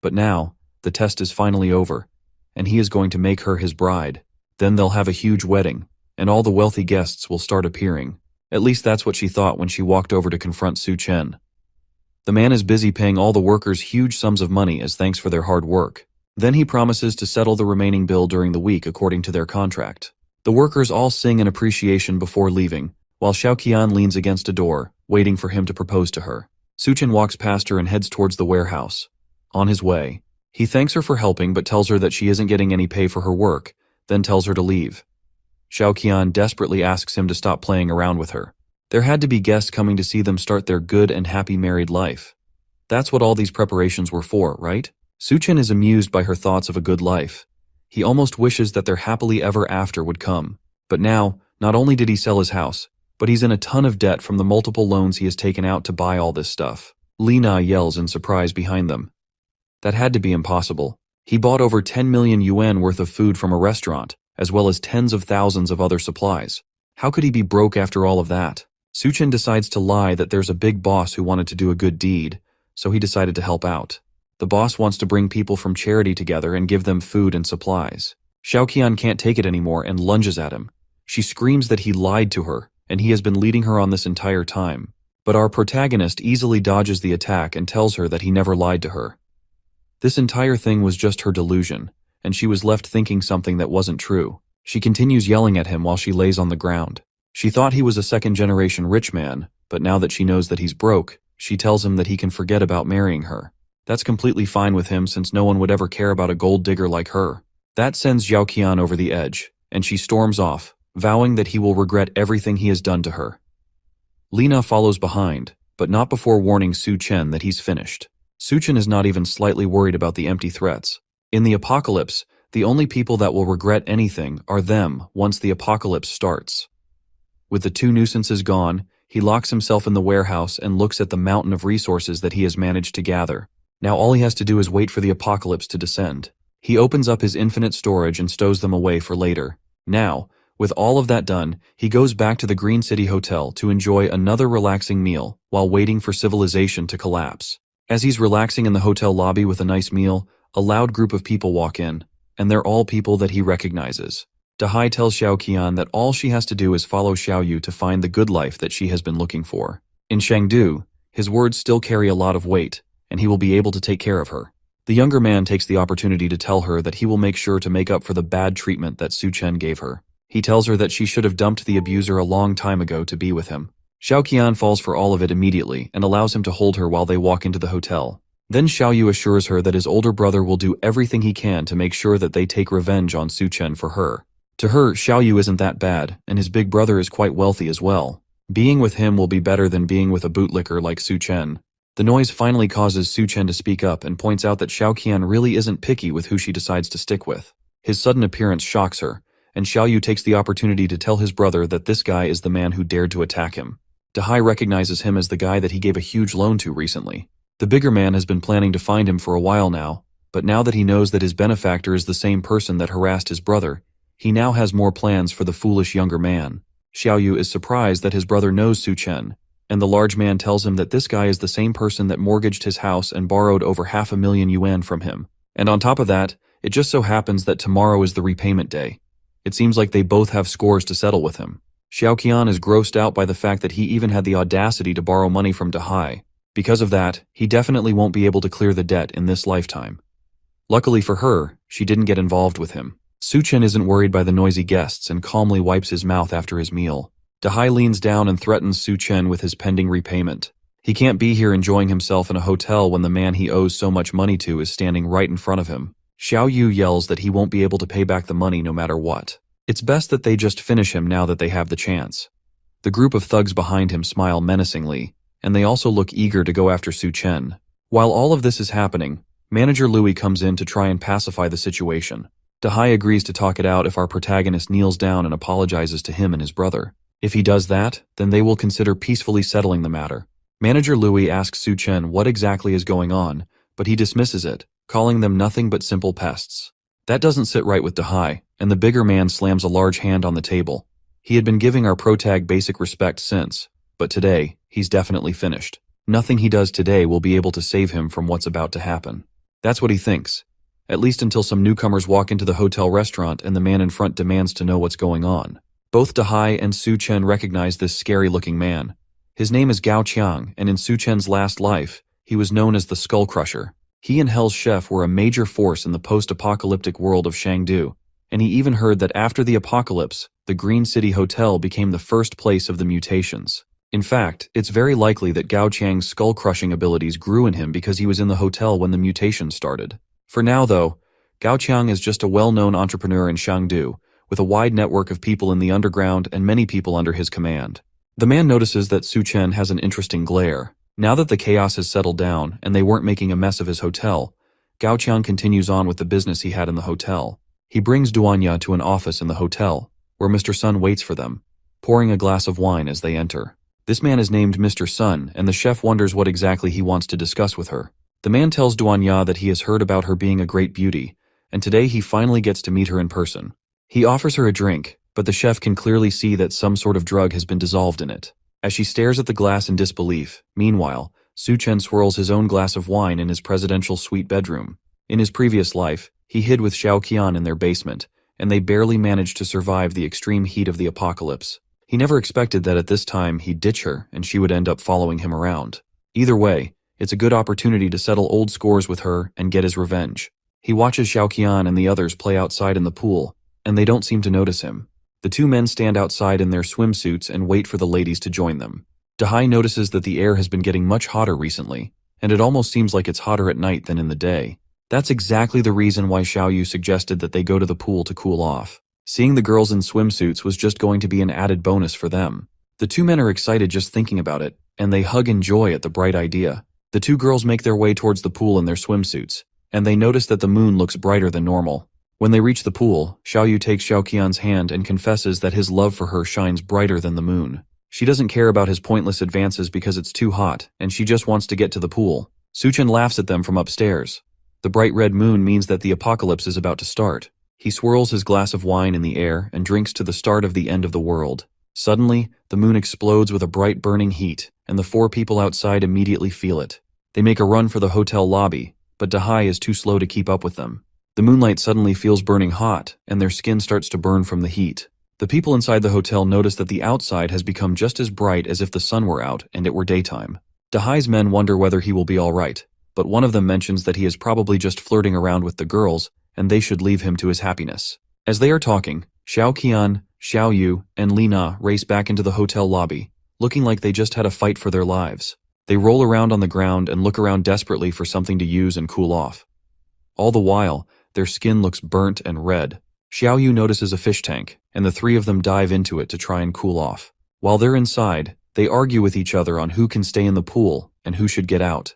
S1: But now, the test is finally over, and he is going to make her his bride. Then they'll have a huge wedding, and all the wealthy guests will start appearing. At least that's what she thought when she walked over to confront Su Chen. The man is busy paying all the workers huge sums of money as thanks for their hard work. Then he promises to settle the remaining bill during the week according to their contract. The workers all sing in appreciation before leaving, while Xiaoqian leans against a door, waiting for him to propose to her. Suchen walks past her and heads towards the warehouse. On his way, he thanks her for helping but tells her that she isn't getting any pay for her work, then tells her to leave. Xiaoqian desperately asks him to stop playing around with her. There had to be guests coming to see them start their good and happy married life. That's what all these preparations were for, right? Suchen is amused by her thoughts of a good life. He almost wishes that their happily ever after would come. But now, not only did he sell his house, but he's in a ton of debt from the multiple loans he has taken out to buy all this stuff. Lina yells in surprise behind them. That had to be impossible. He bought over 10 million yuan worth of food from a restaurant, as well as tens of thousands of other supplies. How could he be broke after all of that? Suchen decides to lie that there's a big boss who wanted to do a good deed, so he decided to help out. The boss wants to bring people from charity together and give them food and supplies. Xiaoqian can't take it anymore and lunges at him. She screams that he lied to her, and he has been leading her on this entire time. But our protagonist easily dodges the attack and tells her that he never lied to her. This entire thing was just her delusion, and she was left thinking something that wasn't true. She continues yelling at him while she lays on the ground. She thought he was a second-generation rich man, but now that she knows that he's broke, she tells him that he can forget about marrying her. That's completely fine with him since no one would ever care about a gold digger like her. That sends Xiaoqian over the edge, and she storms off, vowing that he will regret everything he has done to her. Lina follows behind, but not before warning Su Chen that he's finished. Su Chen is not even slightly worried about the empty threats. In the apocalypse, the only people that will regret anything are them once the apocalypse starts. With the two nuisances gone, he locks himself in the warehouse and looks at the mountain of resources that he has managed to gather. Now all he has to do is wait for the apocalypse to descend. He opens up his infinite storage and stows them away for later. Now, with all of that done, he goes back to the Green City Hotel to enjoy another relaxing meal while waiting for civilization to collapse. As he's relaxing in the hotel lobby with a nice meal, a loud group of people walk in, and they're all people that he recognizes. Dahai tells Xiaoqian that all she has to do is follow Xiaoyu to find the good life that she has been looking for. In Chengdu, his words still carry a lot of weight, and he will be able to take care of her. The younger man takes the opportunity to tell her that he will make sure to make up for the bad treatment that Su Chen gave her. He tells her that she should have dumped the abuser a long time ago to be with him. Xiaoqian falls for all of it immediately and allows him to hold her while they walk into the hotel. Then Xiaoyu assures her that his older brother will do everything he can to make sure that they take revenge on Su Chen for her. To her, Xiaoyu isn't that bad, and his big brother is quite wealthy as well. Being with him will be better than being with a bootlicker like Su Chen. The noise finally causes Su Chen to speak up and points out that Xiaoqian really isn't picky with who she decides to stick with. His sudden appearance shocks her, and Xiaoyu takes the opportunity to tell his brother that this guy is the man who dared to attack him. Dahai recognizes him as the guy that he gave a huge loan to recently. The bigger man has been planning to find him for a while now, but now that he knows that his benefactor is the same person that harassed his brother, he now has more plans for the foolish younger man. Xiaoyu is surprised that his brother knows Su Chen, and the large man tells him that this guy is the same person that mortgaged his house and borrowed over 500,000 yuan from him. And on top of that, it just so happens that tomorrow is the repayment day. It seems like they both have scores to settle with him. Xiaoqian is grossed out by the fact that he even had the audacity to borrow money from Dahai. Because of that, he definitely won't be able to clear the debt in this lifetime. Luckily for her, she didn't get involved with him. Su Chen isn't worried by the noisy guests and calmly wipes his mouth after his meal. Dahai leans down and threatens Su Chen with his pending repayment. He can't be here enjoying himself in a hotel when the man he owes so much money to is standing right in front of him. Xiaoyu yells that he won't be able to pay back the money no matter what. It's best that they just finish him now that they have the chance. The group of thugs behind him smile menacingly, and they also look eager to go after Su Chen. While all of this is happening, Manager Louis comes in to try and pacify the situation. Dahai agrees to talk it out if our protagonist kneels down and apologizes to him and his brother. If he does that, then they will consider peacefully settling the matter. Manager Louis asks Su Chen what exactly is going on, but he dismisses it, calling them nothing but simple pests. That doesn't sit right with Dahai, and the bigger man slams a large hand on the table. He had been giving our protag basic respect since, but today, he's definitely finished. Nothing he does today will be able to save him from what's about to happen. That's what he thinks, at least until some newcomers walk into the hotel restaurant and the man in front demands to know what's going on. Both Dahai and Su Chen recognize this scary-looking man. His name is Gao Qiang, and in Su Chen's last life, He was known as the Skull Crusher. He and Hell's Chef were a major force in the post-apocalyptic world of Chengdu, and he even heard that after the apocalypse, the Green City Hotel became the first place of the mutations. In fact, it's very likely that Gao Qiang's skull-crushing abilities grew in him because he was in the hotel when the mutations started. For now, though, Gao Qiang is just a well-known entrepreneur in Chengdu, with a wide network of people in the underground and many people under his command. The man notices that Su Chen has an interesting glare. Now that the chaos has settled down and they weren't making a mess of his hotel, Gao Qiang continues on with the business he had in the hotel. He brings Duanya to an office in the hotel, where Mr. Sun waits for them, pouring a glass of wine as they enter. This man is named Mr. Sun, and the chef wonders what exactly he wants to discuss with her. The man tells Duanya that he has heard about her being a great beauty, and today he finally gets to meet her in person. He offers her a drink, but the chef can clearly see that some sort of drug has been dissolved in it. As she stares at the glass in disbelief, meanwhile, Su Chen swirls his own glass of wine in his presidential suite bedroom. In his previous life, he hid with Xiao Qian in their basement, and they barely managed to survive the extreme heat of the apocalypse. He never expected that at this time he'd ditch her and she would end up following him around. Either way, it's a good opportunity to settle old scores with her and get his revenge. He watches Xiao Qian and the others play outside in the pool, and they don't seem to notice him. The two men stand outside in their swimsuits and wait for the ladies to join them. Dahai notices that the air has been getting much hotter recently, and it almost seems like it's hotter at night than in the day. That's exactly the reason why Xiaoyu suggested that they go to the pool to cool off. Seeing the girls in swimsuits was just going to be an added bonus for them. The two men are excited just thinking about it, and they hug in joy at the bright idea. The two girls make their way towards the pool in their swimsuits, and they notice that the moon looks brighter than normal. When they reach the pool, Xiaoyu takes Xiao Qian's hand and confesses that his love for her shines brighter than the moon. She doesn't care about his pointless advances because it's too hot, and she just wants to get to the pool. Su Chen laughs at them from upstairs. The bright red moon means that the apocalypse is about to start. He swirls his glass of wine in the air and drinks to the start of the end of the world. Suddenly, the moon explodes with a bright burning heat, and the four people outside immediately feel it. They make a run for the hotel lobby, but Dahai is too slow to keep up with them. The moonlight suddenly feels burning hot, and their skin starts to burn from the heat. The people inside the hotel notice that the outside has become just as bright as if the sun were out and it were daytime. Dahai's men wonder whether he will be all right, but one of them mentions that he is probably just flirting around with the girls, and they should leave him to his happiness. As they are talking, Xiao Qian, Xiao Yu, and Li Na race back into the hotel lobby, looking like they just had a fight for their lives. They roll around on the ground and look around desperately for something to use and cool off. All the while, their skin looks burnt and red. Xiao Yu notices a fish tank, and the three of them dive into it to try and cool off. While they're inside, they argue with each other on who can stay in the pool and who should get out.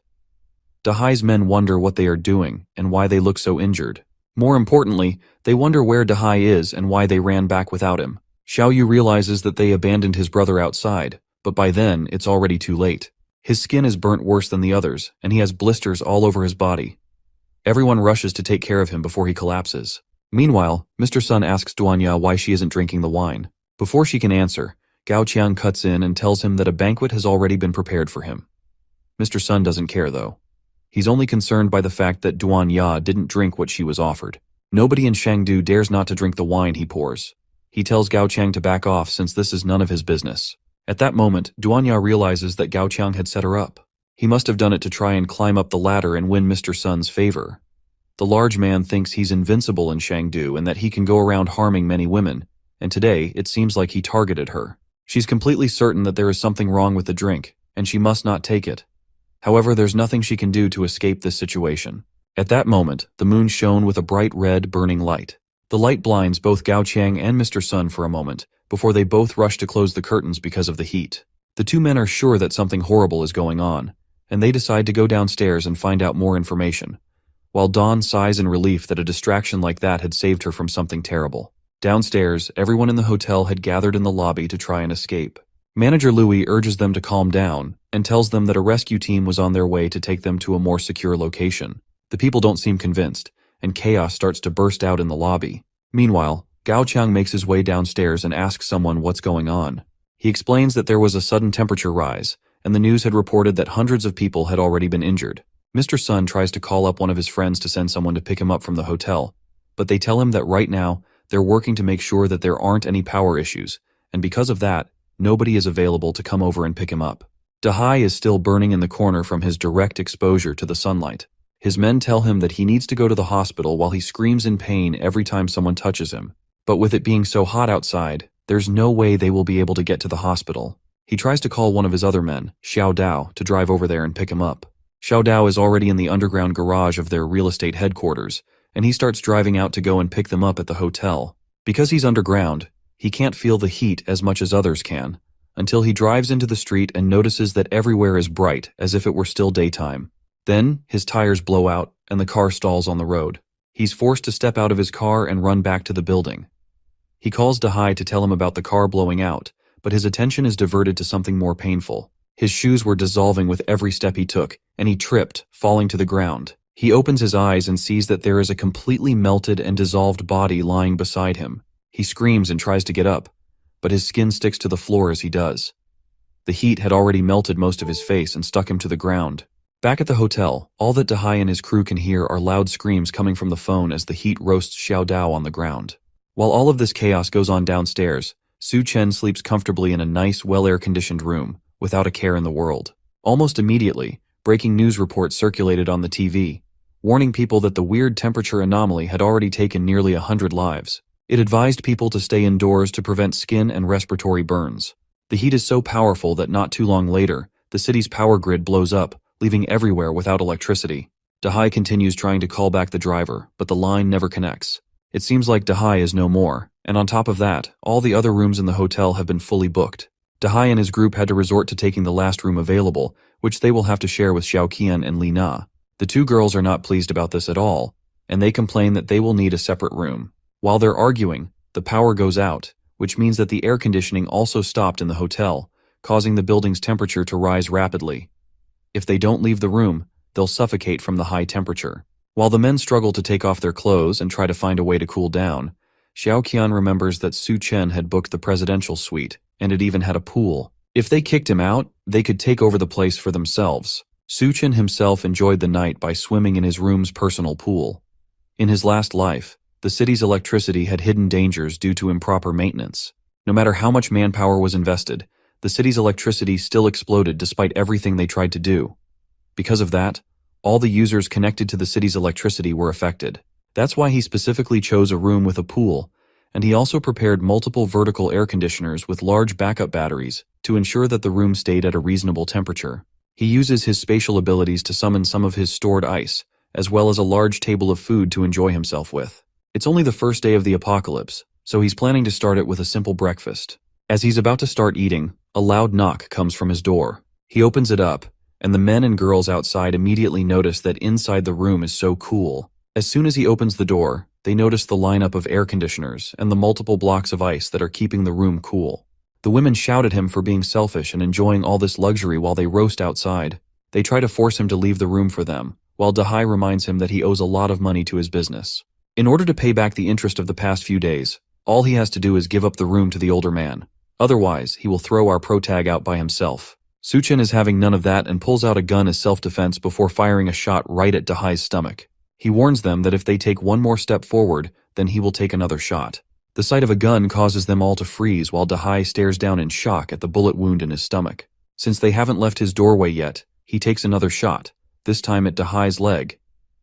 S1: Dahai's men wonder what they are doing and why they look so injured. More importantly, they wonder where Dahai is and why they ran back without him. Xiao Yu realizes that they abandoned his brother outside, but by then it's already too late. His skin is burnt worse than the others, and he has blisters all over his body. Everyone rushes to take care of him before he collapses. Meanwhile, Mr. Sun asks Duanya why she isn't drinking the wine. Before she can answer, Gao Qiang cuts in and tells him that a banquet has already been prepared for him. Mr. Sun doesn't care though. He's only concerned by the fact that Duanya didn't drink what she was offered. Nobody in Chengdu dares not to drink the wine he pours. He tells Gao Qiang to back off since this is none of his business. At that moment, Duanya realizes that Gao Qiang had set her up. He must have done it to try and climb up the ladder and win Mr. Sun's favor. The large man thinks he's invincible in Chengdu and that he can go around harming many women, and today it seems like he targeted her. She's completely certain that there is something wrong with the drink, and she must not take it. However, there's nothing she can do to escape this situation. At that moment, the moon shone with a bright red burning light. The light blinds both Gao Qiang and Mr. Sun for a moment, before they both rush to close the curtains because of the heat. The two men are sure that something horrible is going on, and they decide to go downstairs and find out more information, while Dawn sighs in relief that a distraction like that had saved her from something terrible. Downstairs, everyone in the hotel had gathered in the lobby to try and escape. Manager Louis urges them to calm down and tells them that a rescue team was on their way to take them to a more secure location. The people don't seem convinced, and chaos starts to burst out in the lobby. Meanwhile, Gao Qiang makes his way downstairs and asks someone what's going on. He explains that there was a sudden temperature rise, and the news had reported that hundreds of people had already been injured. Mr. Sun tries to call up one of his friends to send someone to pick him up from the hotel, but they tell him that right now, they're working to make sure that there aren't any power issues, and because of that, nobody is available to come over and pick him up. Dahai is still burning in the corner from his direct exposure to the sunlight. His men tell him that he needs to go to the hospital while he screams in pain every time someone touches him. But with it being so hot outside, there's no way they will be able to get to the hospital. He tries to call one of his other men, Xiao Dao, to drive over there and pick him up. Xiao Dao is already in the underground garage of their real estate headquarters, and he starts driving out to go and pick them up at the hotel. Because he's underground, he can't feel the heat as much as others can, until he drives into the street and notices that everywhere is bright as if it were still daytime. Then, his tires blow out and the car stalls on the road. He's forced to step out of his car and run back to the building. He calls Dahai to tell him about the car blowing out, but his attention is diverted to something more painful. His shoes were dissolving with every step he took, and he tripped, falling to the ground. He opens his eyes and sees that there is a completely melted and dissolved body lying beside him. He screams and tries to get up, but his skin sticks to the floor as he does. The heat had already melted most of his face and stuck him to the ground. Back at the hotel, all that Dahai and his crew can hear are loud screams coming from the phone as the heat roasts Xiao Dao on the ground. While all of this chaos goes on downstairs, Su Chen sleeps comfortably in a nice, well-air-conditioned room, without a care in the world. Almost immediately, breaking news reports circulated on the TV, warning people that the weird temperature anomaly had already taken nearly 100 lives. It advised people to stay indoors to prevent skin and respiratory burns. The heat is so powerful that not too long later, the city's power grid blows up, leaving everywhere without electricity. Dahai continues trying to call back the driver, but the line never connects. It seems like Dahai is no more, and on top of that, all the other rooms in the hotel have been fully booked. Dahai and his group had to resort to taking the last room available, which they will have to share with Xiao Qian and Li Na. The two girls are not pleased about this at all, and they complain that they will need a separate room. While they're arguing, the power goes out, which means that the air conditioning also stopped in the hotel, causing the building's temperature to rise rapidly. If they don't leave the room, they'll suffocate from the high temperature. While the men struggle to take off their clothes and try to find a way to cool down, Xiao Qian remembers that Su Chen had booked the presidential suite, and it even had a pool. If they kicked him out, they could take over the place for themselves. Su Chen himself enjoyed the night by swimming in his room's personal pool. In his last life, the city's electricity had hidden dangers due to improper maintenance. No matter how much manpower was invested, the city's electricity still exploded despite everything they tried to do. Because of that, all the users connected to the city's electricity were affected. That's why he specifically chose a room with a pool, and he also prepared multiple vertical air conditioners with large backup batteries to ensure that the room stayed at a reasonable temperature. He uses his spatial abilities to summon some of his stored ice, as well as a large table of food to enjoy himself with. It's only the first day of the apocalypse, so he's planning to start it with a simple breakfast. As he's about to start eating, a loud knock comes from his door. He opens it up, and the men and girls outside immediately notice that inside the room is so cool. As soon as he opens the door, they notice the lineup of air conditioners and the multiple blocks of ice that are keeping the room cool. The women shout at him for being selfish and enjoying all this luxury while they roast outside. They try to force him to leave the room for them, while Dahai reminds him that he owes a lot of money to his business. In order to pay back the interest of the past few days, all he has to do is give up the room to the older man. Otherwise, he will throw our protag out by himself. Su Chen is having none of that and pulls out a gun as self-defense before firing a shot right at Dahai's stomach. He warns them that if they take one more step forward, then he will take another shot. The sight of a gun causes them all to freeze while Dahai stares down in shock at the bullet wound in his stomach. Since they haven't left his doorway yet, he takes another shot, this time at Dahai's leg.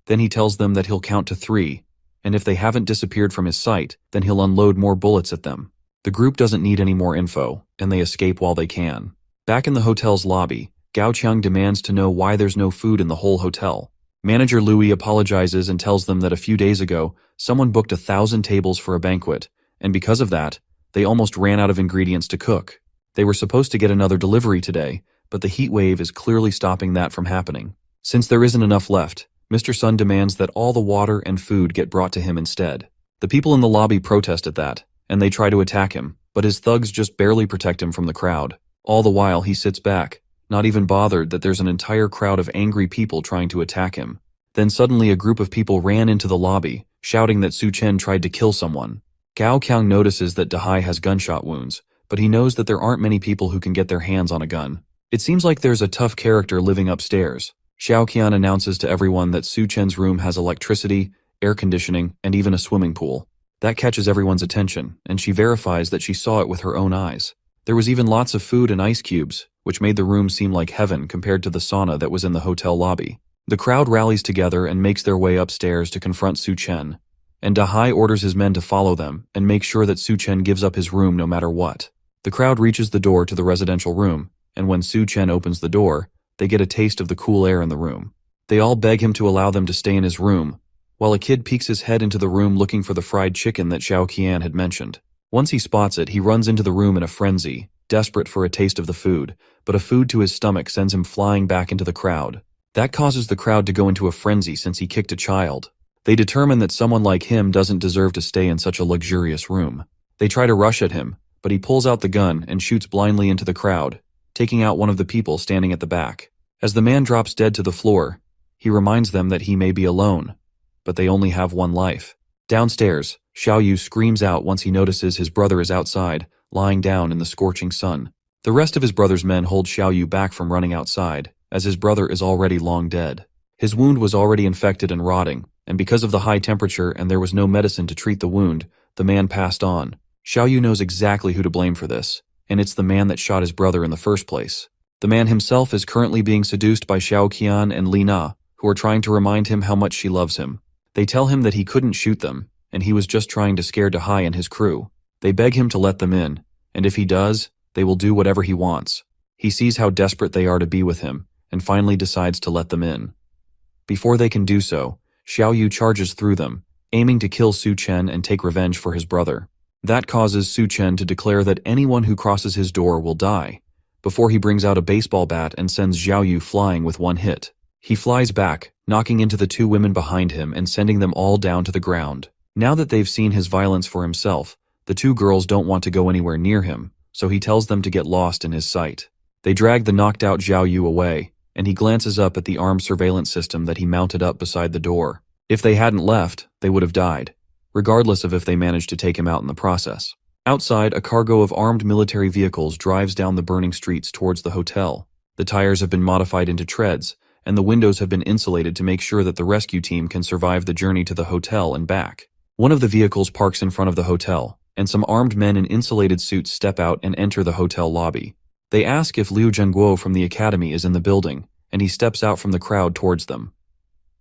S1: Then he tells them that he'll count to 3, and if they haven't disappeared from his sight, then he'll unload more bullets at them. The group doesn't need any more info, and they escape while they can. Back in the hotel's lobby, Gao Qiang demands to know why there's no food in the whole hotel. Manager Louis apologizes and tells them that a few days ago, someone booked 1,000 tables for a banquet, and because of that, they almost ran out of ingredients to cook. They were supposed to get another delivery today, but the heat wave is clearly stopping that from happening. Since there isn't enough left, Mr. Sun demands that all the water and food get brought to him instead. The people in the lobby protest at that, and they try to attack him, but his thugs just barely protect him from the crowd. All the while he sits back, not even bothered that there's an entire crowd of angry people trying to attack him. Then suddenly a group of people ran into the lobby, shouting that Su Chen tried to kill someone. Gao Qiang notices that Dahai has gunshot wounds, but he knows that there aren't many people who can get their hands on a gun. It seems like there's a tough character living upstairs. Xiao Qian announces to everyone that Su Chen's room has electricity, air conditioning, and even a swimming pool. That catches everyone's attention, and she verifies that she saw it with her own eyes. There was even lots of food and ice cubes, which made the room seem like heaven compared to the sauna that was in the hotel lobby. The crowd rallies together and makes their way upstairs to confront Su Chen, and Dahai orders his men to follow them and make sure that Su Chen gives up his room no matter what. The crowd reaches the door to the residential room, and when Su Chen opens the door, they get a taste of the cool air in the room. They all beg him to allow them to stay in his room, while a kid peeks his head into the room looking for the fried chicken that Xiao Qian had mentioned. Once he spots it, he runs into the room in a frenzy, desperate for a taste of the food, but a food to his stomach sends him flying back into the crowd. That causes the crowd to go into a frenzy since he kicked a child. They determine that someone like him doesn't deserve to stay in such a luxurious room. They try to rush at him, but he pulls out the gun and shoots blindly into the crowd, taking out one of the people standing at the back. As the man drops dead to the floor, he reminds them that he may be alone, but they only have one life. Downstairs, Xiao Yu screams out once he notices his brother is outside, lying down in the scorching sun. The rest of his brother's men hold Xiao Yu back from running outside, as his brother is already long dead. His wound was already infected and rotting, and because of the high temperature and there was no medicine to treat the wound, the man passed on. Xiao Yu knows exactly who to blame for this, and it's the man that shot his brother in the first place. The man himself is currently being seduced by Xiao Qian and Li Na, who are trying to remind him how much she loves him. They tell him that he couldn't shoot them, and he was just trying to scare Dahai and his crew. They beg him to let them in, and if he does, they will do whatever he wants. He sees how desperate they are to be with him, and finally decides to let them in. Before they can do so, Xiao Yu charges through them, aiming to kill Su Chen and take revenge for his brother. That causes Su Chen to declare that anyone who crosses his door will die, before he brings out a baseball bat and sends Xiao Yu flying with one hit. He flies back, knocking into the two women behind him and sending them all down to the ground. Now that they've seen his violence for himself, the two girls don't want to go anywhere near him, so he tells them to get lost in his sight. They drag the knocked-out Xiao Yu away, and he glances up at the armed surveillance system that he mounted up beside the door. If they hadn't left, they would have died, regardless of if they managed to take him out in the process. Outside, a cargo of armed military vehicles drives down the burning streets towards the hotel. The tires have been modified into treads, and the windows have been insulated to make sure that the rescue team can survive the journey to the hotel and back. One of the vehicles parks in front of the hotel, and some armed men in insulated suits step out and enter the hotel lobby. They ask if Liu Zhengguo from the academy is in the building, and he steps out from the crowd towards them.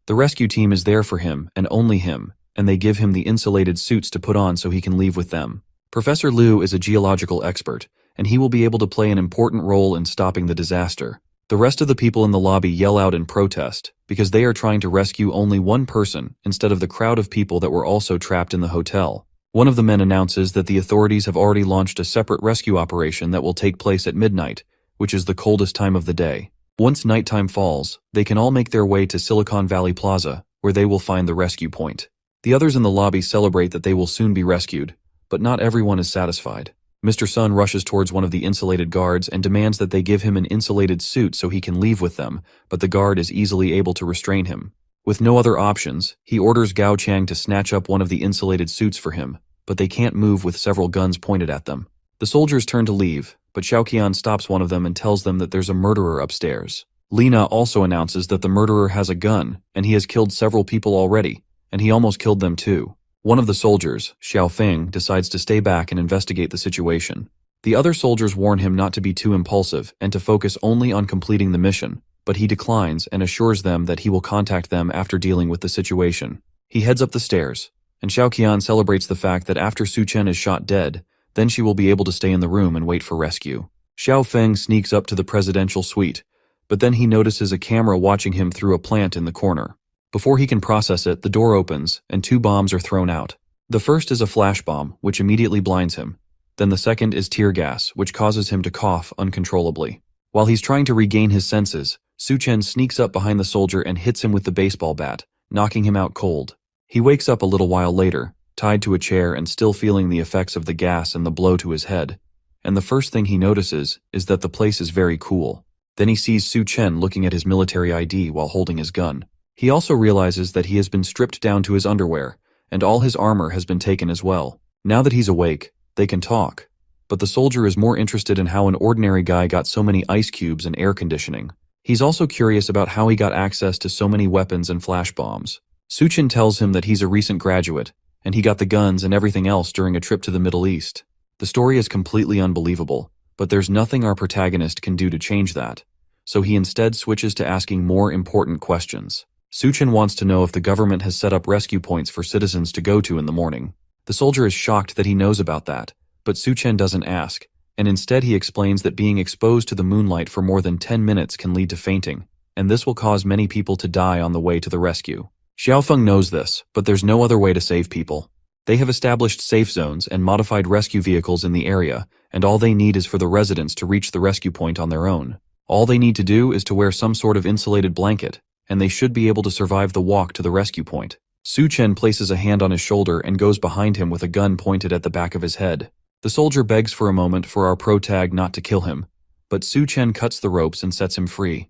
S1: The rescue team is there for him, and only him, and they give him the insulated suits to put on so he can leave with them. Professor Liu is a geological expert, and he will be able to play an important role in stopping the disaster. The rest of the people in the lobby yell out in protest, because they are trying to rescue only one person instead of the crowd of people that were also trapped in the hotel. One of the men announces that the authorities have already launched a separate rescue operation that will take place at midnight, which is the coldest time of the day. Once nighttime falls, they can all make their way to Silicon Valley Plaza, where they will find the rescue point. The others in the lobby celebrate that they will soon be rescued, but not everyone is satisfied. Mr. Sun rushes towards one of the insulated guards and demands that they give him an insulated suit so he can leave with them, but the guard is easily able to restrain him. With no other options, he orders Gao Chang to snatch up one of the insulated suits for him, but they can't move with several guns pointed at them. The soldiers turn to leave, but Xiao Qian stops one of them and tells them that there's a murderer upstairs. Lina also announces that the murderer has a gun, and he has killed several people already, and he almost killed them too. One of the soldiers, Xiao Feng, decides to stay back and investigate the situation. The other soldiers warn him not to be too impulsive and to focus only on completing the mission, but he declines and assures them that he will contact them after dealing with the situation. He heads up the stairs, and Xiao Qian celebrates the fact that after Su Chen is shot dead, then she will be able to stay in the room and wait for rescue. Xiao Feng sneaks up to the presidential suite, but then he notices a camera watching him through a plant in the corner. Before he can process it, the door opens, and two bombs are thrown out. The first is a flash bomb, which immediately blinds him. Then the second is tear gas, which causes him to cough uncontrollably. While he's trying to regain his senses, Su Chen sneaks up behind the soldier and hits him with the baseball bat, knocking him out cold. He wakes up a little while later, tied to a chair and still feeling the effects of the gas and the blow to his head. And the first thing he notices is that the place is very cool. Then he sees Su Chen looking at his military ID while holding his gun. He also realizes that he has been stripped down to his underwear, and all his armor has been taken as well. Now that he's awake, they can talk. But the soldier is more interested in how an ordinary guy got so many ice cubes and air conditioning. He's also curious about how he got access to so many weapons and flash bombs. Su Chen tells him that he's a recent graduate, and he got the guns and everything else during a trip to the Middle East. The story is completely unbelievable, But there's nothing our protagonist can do to change that, so he instead switches to asking more important questions. Suchin wants to know if the government has set up rescue points for citizens to go to in the morning. The soldier is shocked that he knows about that, but Suchin doesn't ask, and instead he explains that being exposed to the moonlight for more than 10 minutes can lead to fainting, and this will cause many people to die on the way to the rescue. Xiaofeng knows this, but there's no other way to save people. They have established safe zones and modified rescue vehicles in the area, and all they need is for the residents to reach the rescue point on their own. All they need to do is to wear some sort of insulated blanket, and they should be able to survive the walk to the rescue point. Su Chen places a hand on his shoulder and goes behind him with a gun pointed at the back of his head. The soldier begs for a moment for our protag not to kill him, but Su Chen cuts the ropes and sets him free.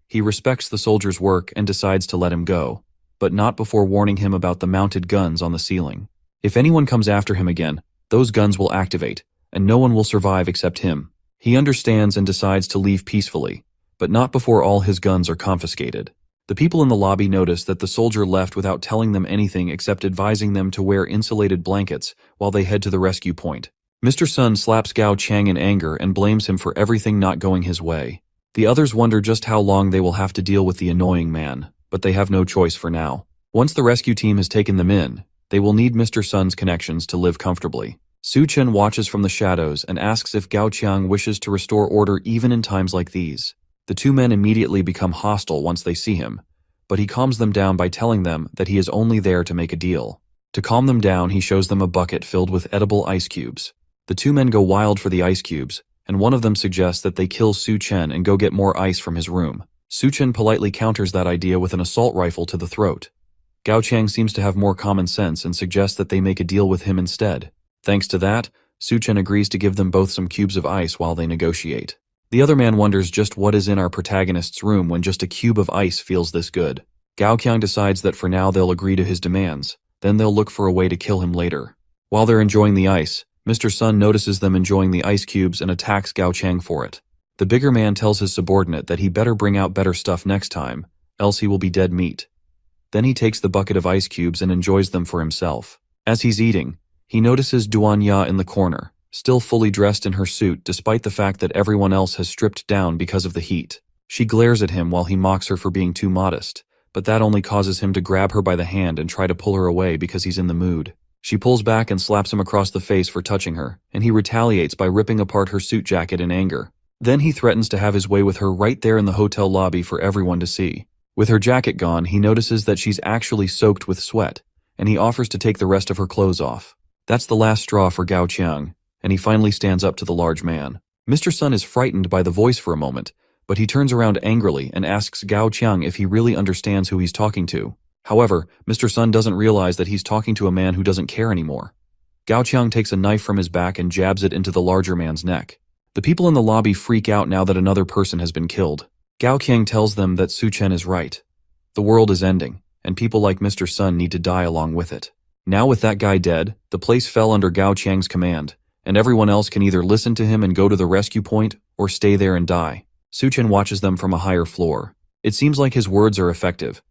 S1: He respects the soldier's work and decides to let him go, but not before warning him about the mounted guns on the ceiling. If anyone comes after him again, those guns will activate, and no one will survive except him. He understands and decides to leave peacefully, but not before all his guns are confiscated. The people in the lobby notice that the soldier left without telling them anything except advising them to wear insulated blankets while they head to the rescue point. Mr. Sun slaps Gao Chang in anger and blames him for everything not going his way. The others wonder just how long they will have to deal with the annoying man, but they have no choice for now. Once the rescue team has taken them in, they will need Mr. Sun's connections to live comfortably. Su Chen watches from the shadows and asks if Gao Qiang wishes to restore order even in times like these. The two men immediately become hostile once they see him, but he calms them down by telling them that he is only there to make a deal. To calm them down, he shows them a bucket filled with edible ice cubes. The two men go wild for the ice cubes, and one of them suggests that they kill Su Chen and go get more ice from his room. Su Chen politely counters that idea with an assault rifle to the throat. Gao Chang seems to have more common sense and suggests that they make a deal with him instead. Thanks to that, Su Chen agrees to give them both some cubes of ice while they negotiate. The other man wonders just what is in our protagonist's room when just a cube of ice feels this good. Gao Qiang decides that for now they'll agree to his demands, then they'll look for a way to kill him later. While they're enjoying the ice, Mr. Sun notices them enjoying the ice cubes and attacks Gao Chang for it. The bigger man tells his subordinate that he better bring out better stuff next time, else he will be dead meat. Then he takes the bucket of ice cubes and enjoys them for himself. As he's eating, he notices Duan Ya in the corner, still fully dressed in her suit despite the fact that everyone else has stripped down because of the heat. She glares at him while he mocks her for being too modest, but that only causes him to grab her by the hand and try to pull her away because he's in the mood. She pulls back and slaps him across the face for touching her, and he retaliates by ripping apart her suit jacket in anger. Then he threatens to have his way with her right there in the hotel lobby for everyone to see. With her jacket gone, he notices that she's actually soaked with sweat, and he offers to take the rest of her clothes off. That's the last straw for Gao Qiang, and he finally stands up to the large man. Mr. Sun is frightened by the voice for a moment, but he turns around angrily and asks Gao Qiang if he really understands who he's talking to. However, Mr. Sun doesn't realize that he's talking to a man who doesn't care anymore. Gao Qiang takes a knife from his back and jabs it into the larger man's neck. The people in the lobby freak out now that another person has been killed. Gao Qiang tells them that Su Chen is right. The world is ending, and people like Mr. Sun need to die along with it. Now with that guy dead, the place fell under Gao Qiang's command, and everyone else can either listen to him and go to the rescue point, or stay there and die. Su Chen watches them from a higher floor. It seems like his words are effective,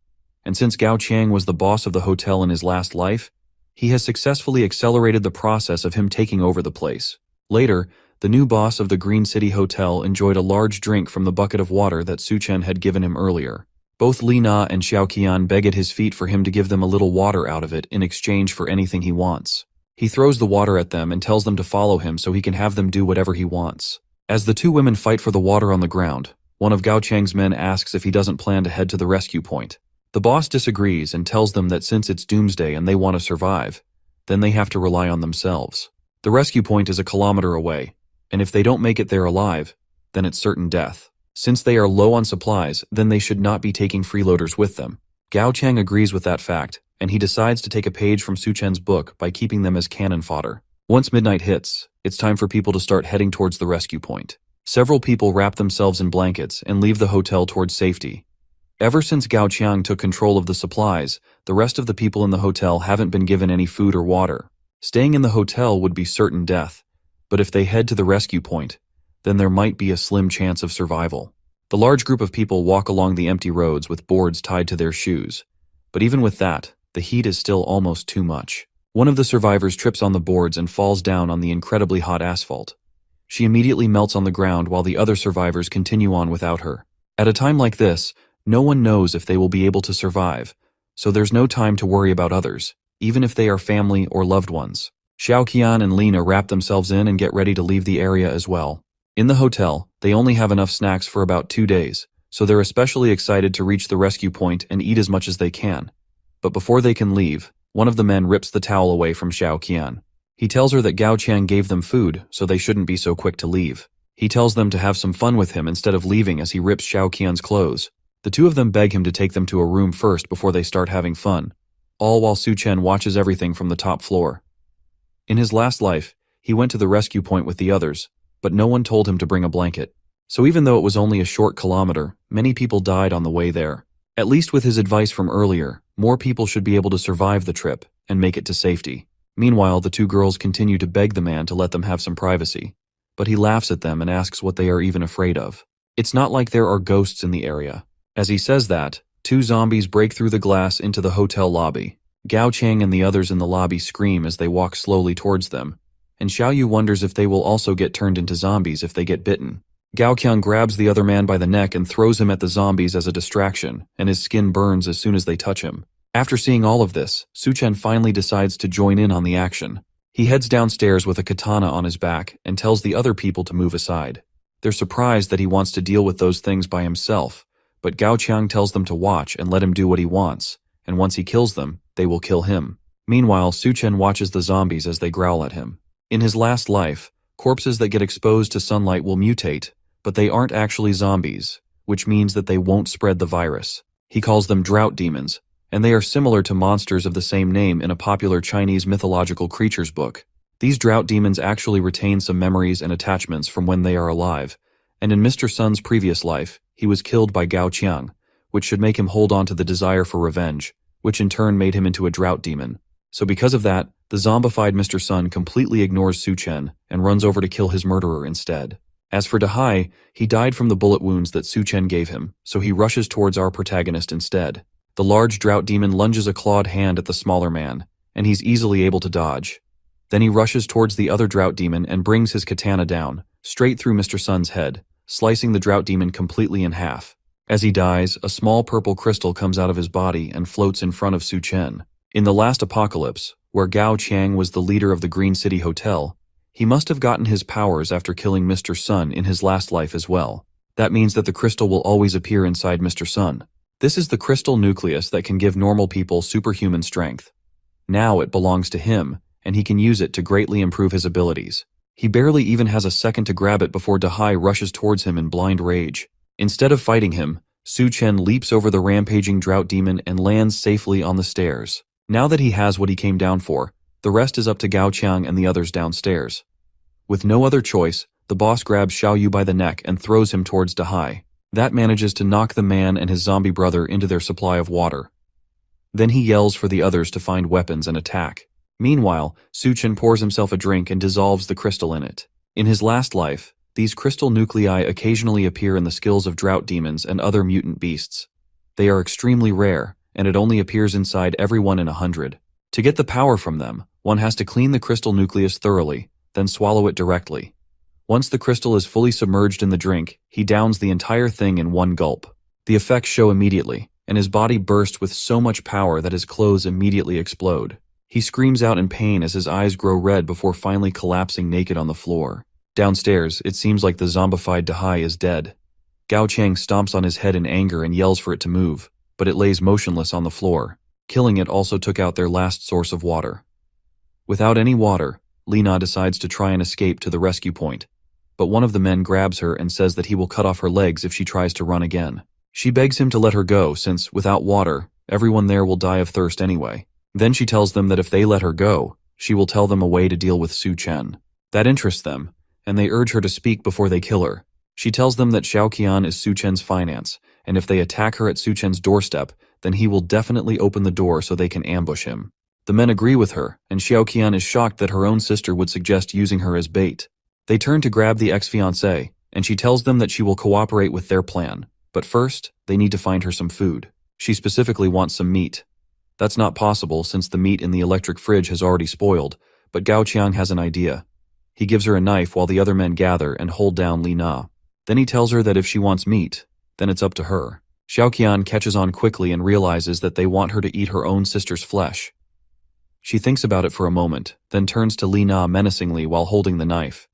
S1: and since Gao Qiang was the boss of the hotel in his last life, he has successfully accelerated the process of him taking over the place. Later, the new boss of the Green City Hotel enjoyed a large drink from the bucket of water that Su Chen had given him earlier. Both Li Na and Xiao Qian beg at his feet for him to give them a little water out of it in exchange for anything he wants. He throws the water at them and tells them to follow him so he can have them do whatever he wants. As the two women fight for the water on the ground, one of Gao Chang's men asks if he doesn't plan to head to the rescue point. The boss disagrees and tells them that since it's Doomsday and they want to survive, then they have to rely on themselves. The rescue point is a kilometer away, and if they don't make it there alive, then it's certain death. Since they are low on supplies, then they should not be taking freeloaders with them. Gao Chang agrees with that fact, and he decides to take a page from Su Chen's book by keeping them as cannon fodder. Once midnight hits, it's time for people to start heading towards the rescue point. Several people wrap themselves in blankets and leave the hotel towards safety. Ever since Gao Qiang took control of the supplies, the rest of the people in the hotel haven't been given any food or water. Staying in the hotel would be certain death, but if they head to the rescue point, then there might be a slim chance of survival. The large group of people walk along the empty roads with boards tied to their shoes, but even with that, the heat is still almost too much. One of the survivors trips on the boards and falls down on the incredibly hot asphalt. She immediately melts on the ground while the other survivors continue on without her. At a time like this, no one knows if they will be able to survive, so there's no time to worry about others, even if they are family or loved ones. Xiaoqian and Lena wrap themselves in and get ready to leave the area as well. In the hotel, they only have enough snacks for about 2 days, so they're especially excited to reach the rescue point and eat as much as they can. But before they can leave, one of the men rips the towel away from Xiaoqian. He tells her that Gao Qiang gave them food, so they shouldn't be so quick to leave. He tells them to have some fun with him instead of leaving as he rips Xiaoqian's clothes. The two of them beg him to take them to a room first before they start having fun, all while Su Chen watches everything from the top floor. In his last life, he went to the rescue point with the others, but no one told him to bring a blanket. So even though it was only a short kilometer, many people died on the way there. At least with his advice from earlier, more people should be able to survive the trip and make it to safety. Meanwhile, the two girls continue to beg the man to let them have some privacy. But he laughs at them and asks what they are even afraid of. It's not like there are ghosts in the area. As he says that, 2 zombies break through the glass into the hotel lobby. Gao Qiang and the others in the lobby scream as they walk slowly towards them, and Xiaoyu wonders if they will also get turned into zombies if they get bitten. Gao Qiang grabs the other man by the neck and throws him at the zombies as a distraction, and his skin burns as soon as they touch him. After seeing all of this, Su Chen finally decides to join in on the action. He heads downstairs with a katana on his back and tells the other people to move aside. They're surprised that he wants to deal with those things by himself, but Gao Qiang tells them to watch and let him do what he wants, and once he kills them, they will kill him. Meanwhile, Su Chen watches the zombies as they growl at him. In his last life, corpses that get exposed to sunlight will mutate, but they aren't actually zombies, which means that they won't spread the virus. He calls them drought demons, and they are similar to monsters of the same name in a popular Chinese mythological creatures book. These drought demons actually retain some memories and attachments from when they are alive, and in Mr. Sun's previous life, he was killed by Gao Qiang, which should make him hold on to the desire for revenge, which in turn made him into a drought demon. So because of that, the zombified Mr. Sun completely ignores Su Chen and runs over to kill his murderer instead. As for Dahai, he died from the bullet wounds that Su Chen gave him, so he rushes towards our protagonist instead. The large drought demon lunges a clawed hand at the smaller man, and he's easily able to dodge. Then he rushes towards the other drought demon and brings his katana down, straight through Mr. Sun's head, slicing the drought demon completely in half. As he dies, a small purple crystal comes out of his body and floats in front of Su Chen. In the last apocalypse, where Gao Qiang was the leader of the Green City Hotel, he must have gotten his powers after killing Mr. Sun in his last life as well. That means that the crystal will always appear inside Mr. Sun. This is the crystal nucleus that can give normal people superhuman strength. Now it belongs to him, and he can use it to greatly improve his abilities. He barely even has a second to grab it before Dahai rushes towards him in blind rage. Instead of fighting him, Su Chen leaps over the rampaging drought demon and lands safely on the stairs. Now that he has what he came down for, the rest is up to Gao Qiang and the others downstairs. With no other choice, the boss grabs Xiaoyu by the neck and throws him towards Dahai. That manages to knock the man and his zombie brother into their supply of water. Then he yells for the others to find weapons and attack. Meanwhile, Su Chen pours himself a drink and dissolves the crystal in it. In his last life, these crystal nuclei occasionally appear in the skills of drought demons and other mutant beasts. They are extremely rare, and it only appears inside every 1 in 100. To get the power from them, one has to clean the crystal nucleus thoroughly, then swallow it directly. Once the crystal is fully submerged in the drink, he downs the entire thing in one gulp. The effects show immediately, and his body bursts with so much power that his clothes immediately explode. He screams out in pain as his eyes grow red before finally collapsing naked on the floor. Downstairs, it seems like the zombified Dahai is dead. Gao Qiang stomps on his head in anger and yells for it to move, but it lays motionless on the floor. Killing it also took out their last source of water. Without any water, Lena decides to try and escape to the rescue point, but one of the men grabs her and says that he will cut off her legs if she tries to run again. She begs him to let her go since, without water, everyone there will die of thirst anyway. Then she tells them that if they let her go, she will tell them a way to deal with Su Chen. That interests them, and they urge her to speak before they kill her. She tells them that Xiaoqian is Su Chen's finance, and if they attack her at Su Chen's doorstep, then he will definitely open the door so they can ambush him. The men agree with her, and Xiaoqian is shocked that her own sister would suggest using her as bait. They turn to grab the ex-fiance, and she tells them that she will cooperate with their plan. But first, they need to find her some food. She specifically wants some meat. That's not possible since the meat in the electric fridge has already spoiled, but Gao Qiang has an idea. He gives her a knife while the other men gather and hold down Li Na. Then he tells her that if she wants meat, then it's up to her. Xiaoqian catches on quickly and realizes that they want her to eat her own sister's flesh. She thinks about it for a moment, then turns to Li Na menacingly while holding the knife.